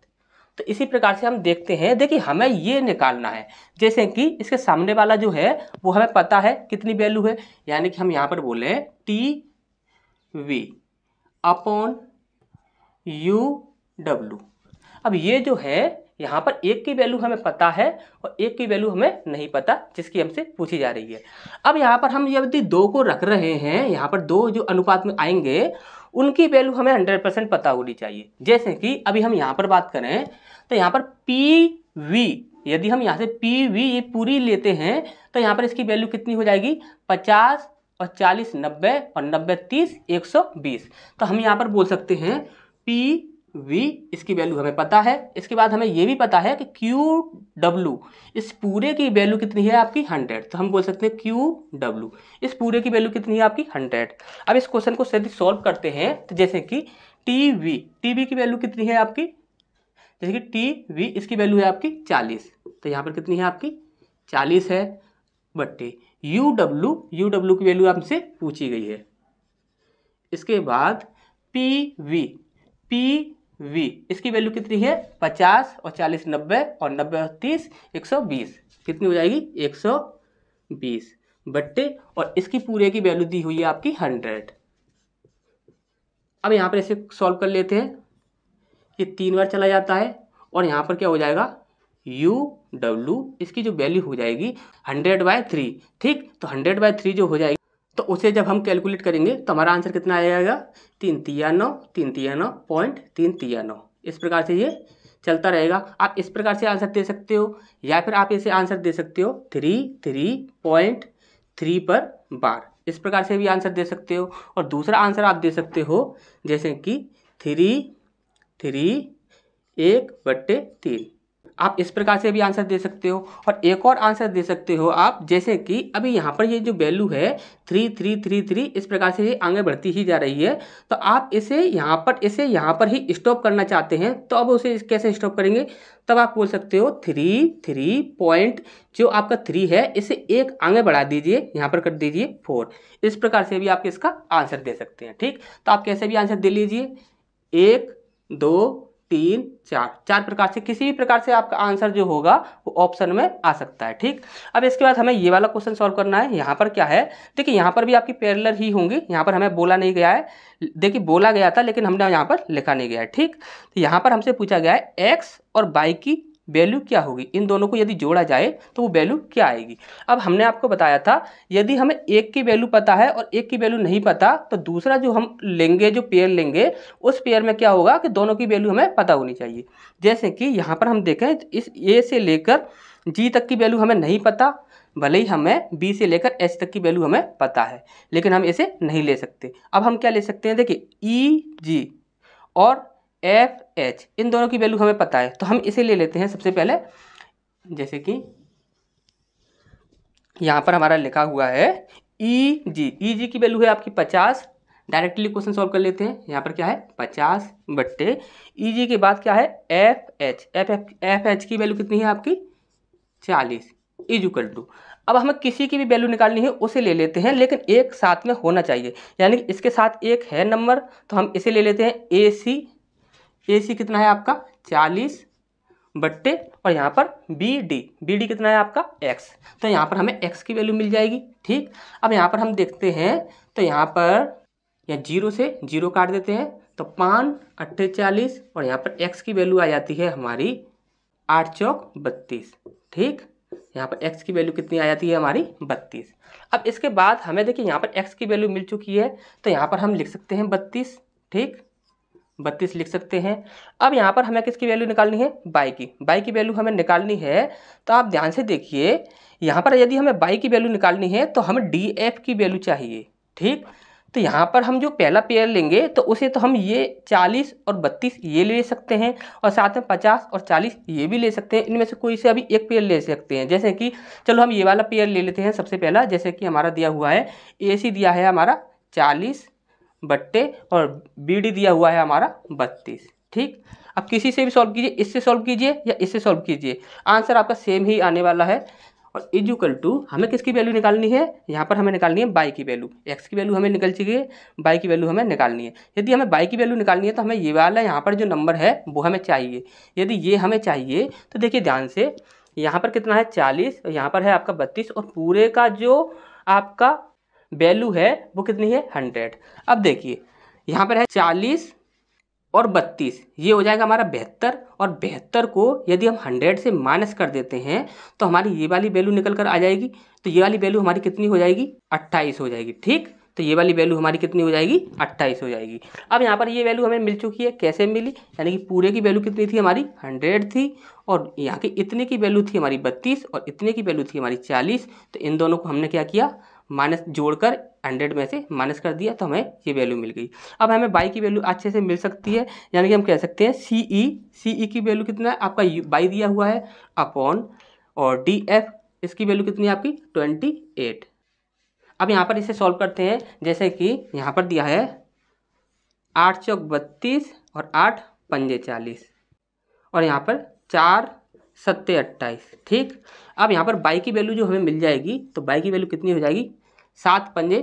तो इसी प्रकार से हम देखते हैं, देखिए हमें ये निकालना है, जैसे कि इसके सामने वाला जो है वो हमें पता है कितनी वैल्यू है, यानी कि हम यहाँ पर बोले TV/UW। अब ये जो है यहाँ पर एक की वैल्यू हमें पता है और एक की वैल्यू हमें नहीं पता, जिसकी हमसे पूछी जा रही है। अब यहाँ पर हम यदि 2 को रख रहे हैं, यहाँ पर 2 जो अनुपात में आएंगे उनकी वैल्यू हमें 100% पता होनी चाहिए। जैसे कि अभी हम यहाँ पर बात करें तो यहाँ पर PV, यदि हम यहाँ से PV ये पूरी लेते हैं तो यहाँ पर इसकी वैल्यू कितनी हो जाएगी, 50 और 40 90 और 90 30 120। तो हम यहाँ पर बोल सकते हैं PV, इसकी वैल्यू हमें पता है। इसके बाद हमें ये भी पता है कि QW इस पूरे की वैल्यू कितनी है आपकी 100, तो हम बोल सकते हैं QW इस पूरे की वैल्यू कितनी है आपकी 100। अब इस क्वेश्चन को यदि सॉल्व करते हैं तो जैसे कि TV की वैल्यू कितनी है आपकी, जैसे कि TV इसकी वैल्यू है आपकी 40, तो यहाँ पर कितनी है आपकी 40 है, बट्टे UW की वैल्यू आपसे पूछी गई है। इसके बाद PV इसकी वैल्यू कितनी है 50 और 40 90 और 90 और 30 120, कितनी हो जाएगी 120 बट्टे, और इसकी पूरे की वैल्यू दी हुई है आपकी 100। अब यहाँ पर इसे सॉल्व कर लेते हैं, ये 3 बार चला जाता है और यहाँ पर क्या हो जाएगा UW इसकी जो वैल्यू हो जाएगी 100/3, ठीक। तो 100/3 जो हो जाएगी तो उसे जब हम कैलकुलेट करेंगे तो हमारा आंसर कितना आ जाएगा 3 3 9 3 3 9 .3 3 9। इस प्रकार से ये चलता रहेगा। आप इस प्रकार से आंसर दे सकते हो या फिर आप इसे आंसर दे सकते हो 3 पर बार, इस प्रकार से भी आंसर दे सकते हो। और दूसरा आंसर आप दे सकते हो जैसे कि 3 1/3, आप इस प्रकार से भी आंसर दे सकते हो। और एक और आंसर दे सकते हो आप, जैसे कि अभी यहाँ पर ये जो वैल्यू है 3 3 3 3 इस प्रकार से ये आगे बढ़ती ही जा रही है, तो आप इसे यहाँ पर ही स्टॉप करना चाहते हैं, तो अब उसे कैसे स्टॉप करेंगे, तब आप बोल सकते हो 3 पॉइंट जो आपका 3 है इसे एक आगे बढ़ा दीजिए, यहाँ पर कर दीजिए 4। इस प्रकार से भी आप इसका आंसर दे सकते हैं, ठीक। तो आप कैसे भी आंसर दे लीजिए 1 2 3, 4 प्रकार से किसी भी प्रकार से आपका आंसर जो होगा वो ऑप्शन में आ सकता है। ठीक, अब इसके बाद हमें ये वाला क्वेश्चन सॉल्व करना है। यहाँ पर क्या है, देखिए यहाँ पर भी आपकी पैरेलल ही होंगी, यहाँ पर हमें बोला नहीं गया है, देखिए बोला गया था लेकिन हमने यहाँ पर लिखा नहीं गया है। ठीक, तो यहाँ पर हमसे पूछा गया है एक्स और वाई की वैल्यू क्या होगी, इन दोनों को यदि जोड़ा जाए तो वो वैल्यू क्या आएगी। अब हमने आपको बताया था यदि हमें एक की वैल्यू पता है और एक की वैल्यू नहीं पता तो दूसरा जो हम लेंगे, जो पेयर लेंगे, उस पेयर में क्या होगा कि दोनों की वैल्यू हमें पता होनी चाहिए। जैसे कि यहाँ पर हम देखें, इस ए से लेकर जी तक की वैल्यू हमें नहीं पता, भले ही हमें बी से लेकर एच तक की वैल्यू हमें पता है, लेकिन हम इसे नहीं ले सकते। अब हम क्या ले सकते हैं, देखिए ई जी और एफ एच इन दोनों की वैल्यू हमें पता है, तो हम इसे ले लेते हैं सबसे पहले। जैसे कि यहाँ पर हमारा लिखा हुआ है ई जी की वैल्यू है आपकी 50। डायरेक्टली क्वेश्चन सॉल्व कर लेते हैं। यहाँ पर क्या है 50 बट्टे ई जी के बाद क्या है एफ एच की वैल्यू कितनी है आपकी 40 इज इक्वल टू। अब हमें किसी की भी वैल्यू निकालनी है उसे ले लेते हैं, लेकिन एक साथ में होना चाहिए, यानी कि इसके साथ एक है नंबर तो हम इसे ले लेते हैं ए सी कितना है आपका 40 बट्टे और यहाँ पर बी डी कितना है आपका x, तो यहाँ पर हमें x की वैल्यू मिल जाएगी। ठीक, अब यहाँ पर हम देखते हैं तो यहाँ पर या 0 से 0 काट देते हैं तो 5 अट्ठे 40 और यहाँ पर x की वैल्यू आ जाती है हमारी 8 चौक 32। ठीक, यहाँ पर x की वैल्यू कितनी आ जाती है हमारी 32। अब इसके बाद हमें देखिए यहाँ पर x की वैल्यू मिल चुकी है तो यहाँ पर हम लिख सकते हैं 32। ठीक, 32 लिख सकते हैं। अब यहाँ पर हमें किसकी वैल्यू निकालनी है, बाई की वैल्यू हमें निकालनी है। तो आप ध्यान से देखिए यहाँ पर यदि हमें बाई की वैल्यू निकालनी है तो हमें डी एफ की वैल्यू चाहिए। ठीक, तो यहाँ पर हम जो पहला पेयर लेंगे तो उसे तो हम ये 40 और 32 ये ले सकते हैं और साथ में 50 और 40 ये भी ले सकते हैं। इनमें से कोई से अभी एक पेयर ले सकते हैं। जैसे कि चलो हम ये वाला पेयर ले लेते हैं सबसे पहला। जैसे कि हमारा दिया हुआ है ए सी दिया है हमारा 40 बट्टे और बी डी दिया हुआ है हमारा 32। ठीक, अब किसी से भी सॉल्व कीजिए, इससे सॉल्व कीजिए या इससे सॉल्व कीजिए, आंसर आपका सेम ही आने वाला है। और इज इक्वल टू हमें किसकी वैल्यू निकालनी है, यहाँ पर हमें निकालनी है बाई की वैल्यू। एक्स की वैल्यू हमें निकल चुकी है, बाई की वैल्यू हमें निकालनी है। यदि हमें बाई की वैल्यू निकालनी है तो हमें ये वाला यहाँ पर जो नंबर है वो हमें चाहिए। यदि ये हमें चाहिए तो देखिए ध्यान से, यहाँ पर कितना है 40 और यहाँ पर है आपका 32 और पूरे का जो आपका वैल्यू है वो कितनी है 100। अब देखिए यहाँ पर है 40 और 32, ये हो जाएगा हमारा 72 और 72 को यदि हम 100 से माइनस कर देते हैं तो हमारी ये वाली वैल्यू निकल कर आ जाएगी। तो ये वाली वैल्यू हमारी कितनी हो जाएगी 28 हो जाएगी। ठीक, तो ये वाली वैल्यू हमारी कितनी हो जाएगी 28 हो जाएगी। अब यहाँ पर ये वैल्यू हमें मिल चुकी है, कैसे मिली, यानी कि पूरे की वैल्यू कितनी थी हमारी 100 थी और यहाँ की इतने की वैल्यू थी हमारी 32 और इतने की वैल्यू थी हमारी 40। तो इन दोनों को हमने क्या किया, माइनस जोड़कर 100 में से माइनस कर दिया तो हमें ये वैल्यू मिल गई। अब हमें बाई की वैल्यू अच्छे से मिल सकती है, यानी कि हम कह सकते हैं सी की वैल्यू कितना है आपका बाई दिया हुआ है अपॉन और डी एफ इसकी वैल्यू कितनी है आपकी 28। अब यहाँ पर इसे सॉल्व करते हैं। जैसे कि यहाँ पर दिया है 8 चौक 32 और 8 पंजे 40 और यहाँ पर 4 सत्ते 28। ठीक, अब यहाँ पर बाई की वैल्यू जो हमें मिल जाएगी तो बाई की वैल्यू कितनी हो जाएगी 7 पंजे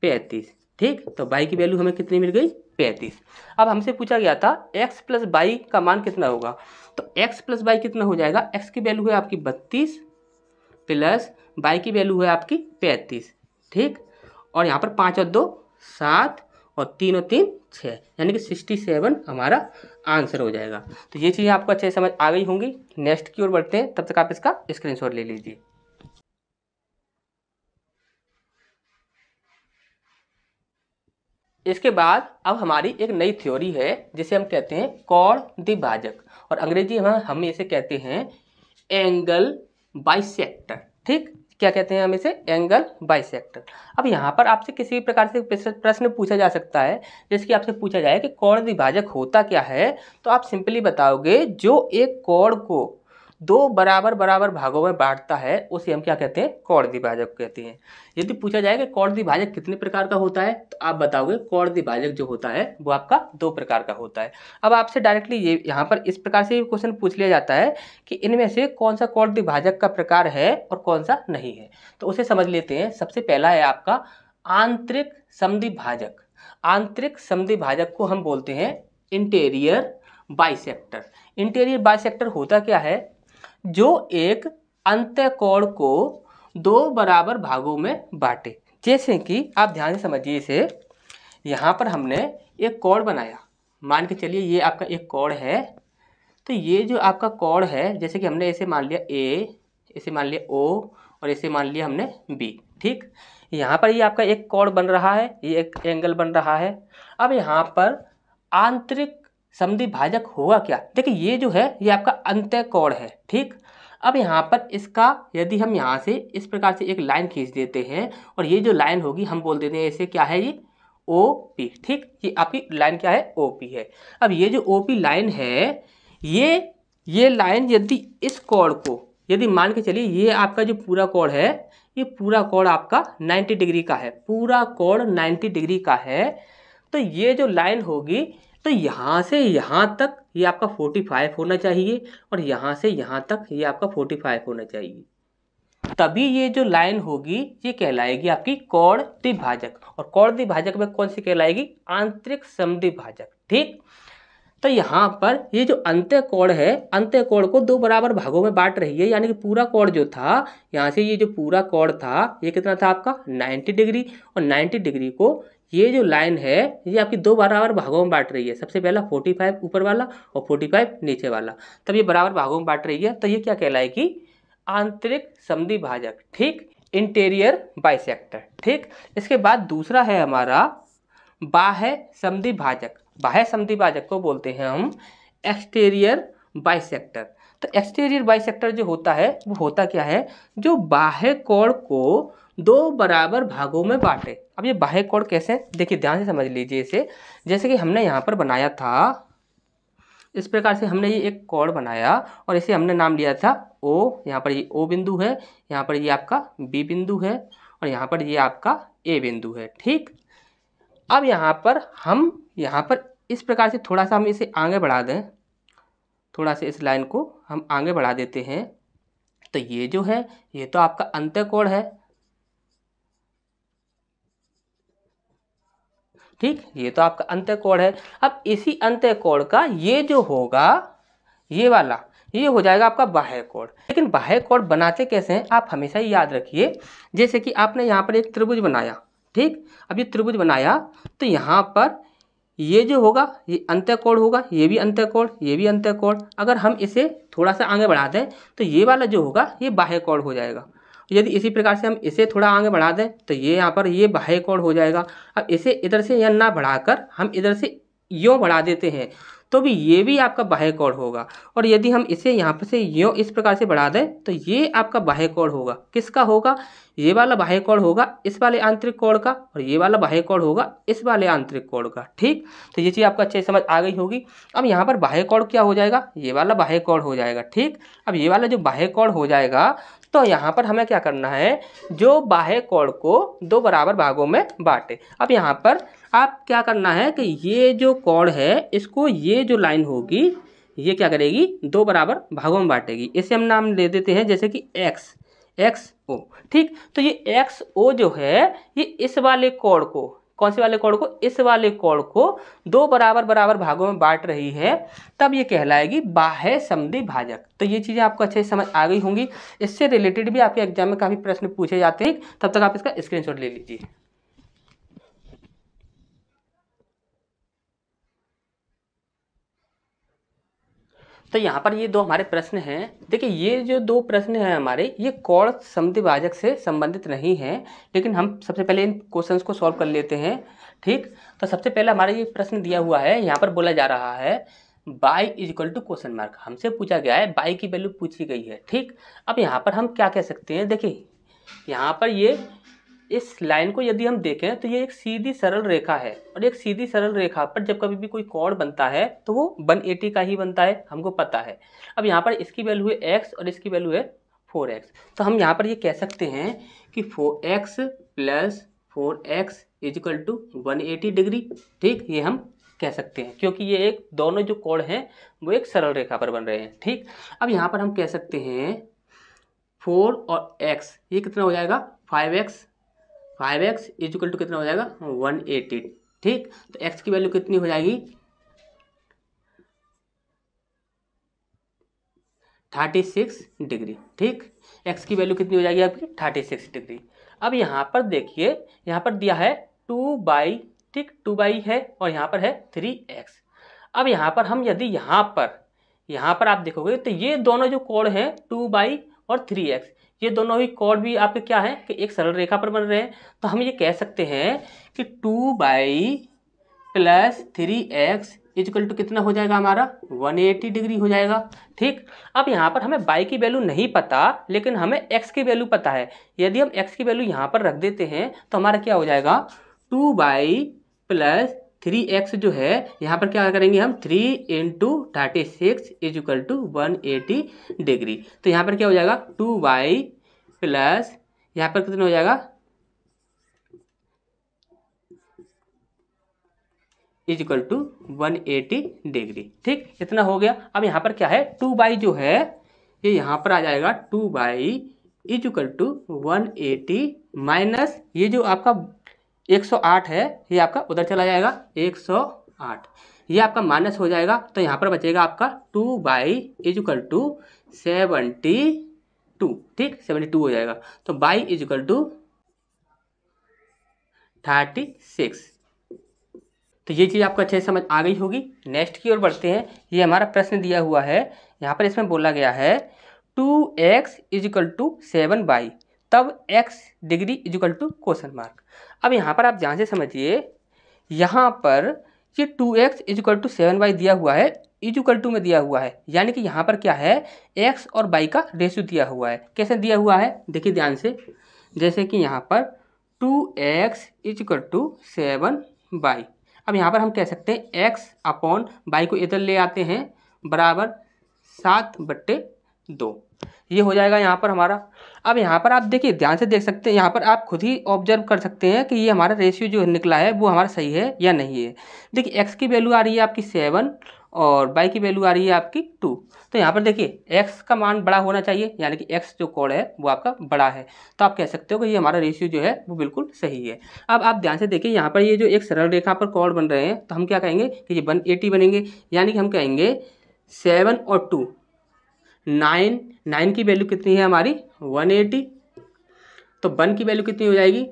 35। ठीक, तो बाई की वैल्यू हमें कितनी मिल गई 35। अब हमसे पूछा गया था x प्लस बाई का मान कितना होगा, तो x प्लस बाई कितना हो जाएगा, x की वैल्यू है आपकी 32 प्लस बाई की वैल्यू है आपकी 35। ठीक, और यहाँ पर 5 और 2 7 और 3 और 3 6, यानी कि 67 हमारा आंसर हो जाएगा। तो ये चीज़ें आपको अच्छे से समझ आ गई होंगी। नेक्स्ट की ओर बढ़ते हैं, तब तक आप इसका स्क्रीनशॉट ले लीजिए। इसके बाद अब हमारी एक नई थ्योरी है जिसे हम कहते हैं कॉर्ड द्विभाजक और अंग्रेजी में हम इसे कहते हैं एंगल बाइसेक्टर। ठीक, क्या कहते हैं हम इसे, एंगल बाइसेक्टर। अब यहाँ पर आपसे किसी भी प्रकार से प्रश्न पूछा जा सकता है, जैसे कि आपसे पूछा जाए कि कोण द्विभाजक होता क्या है, तो आप सिंपली बताओगे जो एक कोण को दो बराबर बराबर भागों में बांटता है उसे हम क्या कहते हैं, कोण द्विभाजक कहते हैं। यदि पूछा जाए कि कोण द्विभाजक कितने प्रकार का होता है तो आप बताओगे कोण द्विभाजक जो होता है वो आपका 2 प्रकार का होता है। अब आपसे डायरेक्टली ये यहाँ पर इस प्रकार से क्वेश्चन पूछ लिया जाता है कि इनमें से कौन सा कोण द्विभाजक का प्रकार है और कौन सा नहीं है, तो उसे समझ लेते हैं। सबसे पहला है आपका आंतरिक समद्विभाजक। आंतरिक समद्विभाजक को हम बोलते हैं इंटीरियर बाइसेक्टर। इंटीरियर बाइसेक्टर होता क्या है, जो एक अंतःकोण को दो बराबर भागों में बांटे। जैसे कि आप ध्यान से समझिए इसे, यहाँ पर हमने एक कोण बनाया, मान के चलिए ये आपका एक कोण है। तो ये जो आपका कोण है, जैसे कि हमने इसे मान लिया ए, इसे मान लिया ओ और इसे मान लिया हमने बी। ठीक, यहाँ पर ये आपका एक कोण बन रहा है, ये एक एंगल बन रहा है। अब यहाँ पर आंतरिक समद्विभाजक होगा क्या, देखिए ये जो है ये आपका अंतःकोण है। ठीक, अब यहाँ पर इसका यदि हम यहाँ से इस प्रकार से एक लाइन खींच देते हैं और ये जो लाइन होगी हम बोल देते हैं इसे क्या है, ये ओ पी। ठीक, ये आपकी लाइन क्या है, ओ पी है। अब ये जो ओ पी लाइन है, ये लाइन यदि इस कोण को, यदि मान के चलिए ये आपका जो पूरा कोण है, ये पूरा कोण आपका 90 डिग्री का है, पूरा कोण 90 डिग्री का है। तो ये जो लाइन होगी, तो यहाँ से यहाँ तक ये आपका 45 होना चाहिए और यहाँ से यहाँ तक ये आपका 45 होना चाहिए। तभी ये जो लाइन होगी ये कहलाएगी आपकी कोण द्विभाजक। और कोण द्विभाजक में कौन सी कहलाएगी, आंतरिक समद्विभाजक। ठीक, तो यहाँ पर ये जो अंतःकोण है, अंतःकोण को दो बराबर भागों में बांट रही है, यानी कि पूरा कोण जो था, यहाँ से ये जो पूरा कोण था ये कितना था आपका 90 डिग्री, और 90 डिग्री को ये जो लाइन है ये आपकी दो बराबर भागों में बांट रही है। सबसे पहला 45 ऊपर वाला और 45 नीचे वाला, तब ये बराबर भागों में बांट रही है, तो ये क्या कहलाएगी, आंतरिक समद्विभाजक। ठीक, इंटीरियर बाइसेक्टर। ठीक, इसके बाद दूसरा है हमारा बाह्य समद्विभाजक। बाह्य समद्विभाजक को बोलते हैं हम एक्सटीरियर बाइसेक्टर। तो एक्सटीरियर बाइसेक्टर जो होता है वो होता क्या है, जो बाह्य कोण को दो बराबर भागों में बांटे। अब ये बाह्य कोण कैसे, देखिए ध्यान से समझ लीजिए इसे। जैसे कि हमने यहाँ पर बनाया था, इस प्रकार से हमने ये एक कोण बनाया और इसे हमने नाम लिया था ओ। यहाँ पर ये ओ बिंदु है, यहाँ पर ये आपका बी बिंदु है और यहाँ पर ये आपका ए बिंदु है। ठीक, अब यहाँ पर हम यहाँ पर इस प्रकार से थोड़ा सा हम इसे आगे बढ़ा दें, थोड़ा सा इस लाइन को हम आगे बढ़ा देते हैं। तो ये जो है ये तो आपका अंतःकोण है। ठीक, ये तो आपका अंतःकोण है। अब इसी अंतःकोण का ये जो होगा, ये वाला, ये हो जाएगा आपका बाह्य कोण। लेकिन बाह्य कोण बनाते कैसे हैं, आप हमेशा ही याद रखिए। जैसे कि आपने यहाँ पर एक त्रिभुज बनाया, ठीक, अब ये त्रिभुज बनाया तो यहाँ पर ये जो होगा ये अंतःकोण होगा, ये भी अंतःकोण, ये भी अंतःकोण। अगर हम इसे थोड़ा सा आगे बढ़ा दें तो ये वाला जो होगा ये बाह्य कोण हो जाएगा। यदि इसी प्रकार से हम इसे थोड़ा आगे बढ़ा दें तो ये यहाँ पर ये बाह्य कोण हो जाएगा। अब इसे इधर से या ना बढ़ाकर हम इधर से यूँ बढ़ा देते हैं तो भी ये भी आपका बाह्य कोण होगा। और यदि हम इसे यहाँ पर से यूँ इस प्रकार से बढ़ा दें तो ये आपका बाह्य कोण होगा। किसका होगा, ये वाला बाह्य कोण होगा इस वाले आंतरिक कोण का, और ये वाला बाह्य कोण होगा इस वाले आंतरिक कोण का। ठीक, तो ये चीज़ आपको अच्छे से समझ आ गई होगी। अब यहाँ पर बाह्य कोण क्या हो जाएगा, ये वाला बाह्य कोण हो जाएगा। ठीक, अब ये वाला जो बाह्य कोण हो जाएगा तो यहाँ पर हमें क्या करना है, जो बाह्य कोण को दो बराबर भागों में बांटे। अब यहाँ पर आप क्या करना है कि ये जो कोण है इसको, ये जो लाइन होगी ये क्या करेगी, दो बराबर भागों में बांटेगी। इसे हम नाम दे देते हैं जैसे कि एक्स, एक्स ओ। ठीक, तो ये एक्स ओ जो है ये इस वाले कोण को, कौन से वाले कोण को, इस वाले कोण को दो बराबर बराबर भागों में बांट रही है, तब ये कहलाएगी बाह्य समद्विभाजक। तो ये चीज़ें आपको अच्छे से समझ आ गई होंगी। इससे रिलेटेड भी आपके एग्जाम में काफ़ी प्रश्न पूछे जाते हैं, तब तक आप इसका स्क्रीनशॉट ले लीजिए। तो यहाँ पर ये दो हमारे प्रश्न हैं। देखिए ये जो दो प्रश्न हैं हमारे, ये कोण समद्विभाजक से संबंधित नहीं हैं, लेकिन हम सबसे पहले इन क्वेश्चंस को सॉल्व कर लेते हैं। ठीक, तो सबसे पहले हमारा ये प्रश्न दिया हुआ है, यहाँ पर बोला जा रहा है by is equal to question mark. हमसे पूछा गया है, बाई की वैल्यू पूछी गई है। ठीक, अब यहाँ पर हम क्या कह सकते हैं, देखिए यहाँ पर ये इस लाइन को यदि हम देखें तो ये एक सीधी सरल रेखा है, और एक सीधी सरल रेखा पर जब कभी भी कोई कोण बनता है तो वो 180 का ही बनता है, हमको पता है। अब यहाँ पर इसकी वैल्यू है x और इसकी वैल्यू है 4x, तो हम यहाँ पर ये कह सकते हैं कि 4x plus 4x is equal to 180 degree. ठीक, ये हम कह सकते हैं क्योंकि ये एक, दोनों जो कोण हैं वो एक सरल रेखा पर बन रहे हैं। ठीक, अब यहाँ पर हम कह सकते हैं 4 और x ये कितना हो जाएगा, 5x इज इक्वल टू कितना हो जाएगा, 180। ठीक, तो x की वैल्यू कितनी हो जाएगी, 36 डिग्री। ठीक, x की वैल्यू कितनी हो जाएगी आपकी 36 डिग्री। अब यहाँ पर देखिए, यहाँ पर दिया है 2 ठीक 2 है और यहाँ पर है 3x। अब यहाँ पर हम यदि यहाँ पर आप देखोगे तो ये दोनों जो कोण हैं 2 और 3x, ये दोनों ही कोण भी आपके क्या है कि एक सरल रेखा पर बन रहे हैं। तो हम ये कह सकते हैं कि 2 प्लस 3x इक्वल टू कितना हो जाएगा हमारा 180 डिग्री हो जाएगा। ठीक, अब यहाँ पर हमें y की वैल्यू नहीं पता लेकिन हमें x की वैल्यू पता है। यदि हम x की वैल्यू यहाँ पर रख देते हैं तो हमारा क्या हो जाएगा 2 प्लस 3x जो है यहाँ पर क्या करेंगे हम 3 into 36 is equal to 180 degree. तो यहाँ पर क्या हो जाएगा 2 प्लस यहाँ पर कितना हो जाएगा इज इक्वल टू 180 डिग्री। ठीक, इतना हो गया। अब यहाँ पर क्या है 2 जो है ये यहाँ पर आ जाएगा 2 इज इक्वल टू 180 माइनस ये जो आपका 108 है ये आपका उधर चला जाएगा 108, ये आपका माइनस हो जाएगा। तो यहाँ पर बचेगा आपका 2 इज इक्वल टू 72। ठीक, 72 हो जाएगा। तो y इज इक्वल टू 36। तो ये चीज़ आपको अच्छे से समझ आ गई होगी। नेक्स्ट की ओर बढ़ते हैं। ये हमारा प्रश्न दिया हुआ है, यहाँ पर इसमें बोला गया है 2x is equal to 7y तब x degree is equal to question mark. अब यहाँ पर आप ध्यान से समझिए, यहाँ पर ये 2x is equal to 7y दिया हुआ है, इज इक्वल टू में दिया हुआ है, यानी कि यहाँ पर क्या है x और y का रेशियो दिया हुआ है। कैसे दिया हुआ है देखिए ध्यान से, जैसे कि यहाँ पर 2x is equal to 7y। अब यहाँ पर हम कह सकते हैं x अपॉन y को इधर ले आते हैं बराबर 7/2, ये हो जाएगा यहाँ पर हमारा। अब यहाँ पर आप देखिए ध्यान से देख सकते हैं, यहाँ पर आप खुद ही ऑब्जर्व कर सकते हैं कि ये हमारा रेशियो जो निकला है वो हमारा सही है या नहीं है। देखिए x की वैल्यू आ रही है आपकी 7 और y की वैल्यू आ रही है आपकी 2। तो यहाँ पर देखिए x का मान बड़ा होना चाहिए, यानी कि x जो कोण है वो आपका बड़ा है। तो आप कह सकते हो कि ये हमारा रेशियो जो है वो बिल्कुल सही है। अब आप ध्यान से देखिए, यहाँ पर ये जो एक सरल रेखा पर कोण बन रहे हैं तो हम क्या कहेंगे कि ये 180 बनेंगे, यानी कि हम कहेंगे 7 और 2 9 की वैल्यू कितनी है हमारी 180, तो 1 की वैल्यू कितनी हो जाएगी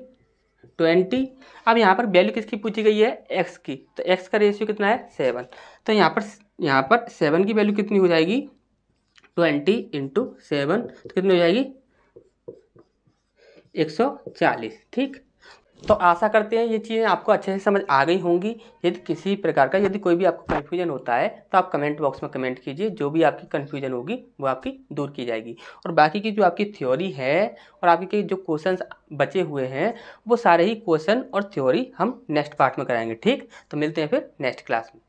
20। अब यहाँ पर वैल्यू किसकी पूछी गई है x की, तो x का रेशियो कितना है 7। तो यहाँ पर 7 की वैल्यू कितनी हो जाएगी 20 इंटू 7, तो कितनी हो जाएगी 140। ठीक, तो आशा करते हैं ये चीज़ें आपको अच्छे से समझ आ गई होंगी। यदि किसी प्रकार का यदि कोई भी आपको कन्फ्यूजन होता है तो आप कमेंट बॉक्स में कमेंट कीजिए, जो भी आपकी कन्फ्यूजन होगी वो आपकी दूर की जाएगी। और बाकी की जो आपकी थ्योरी है और आपके के जो क्वेश्चंस बचे हुए हैं वो सारे ही क्वेश्चन और थ्योरी हम नेक्स्ट पार्ट में कराएंगे। ठीक, तो मिलते हैं फिर नेक्स्ट क्लास में।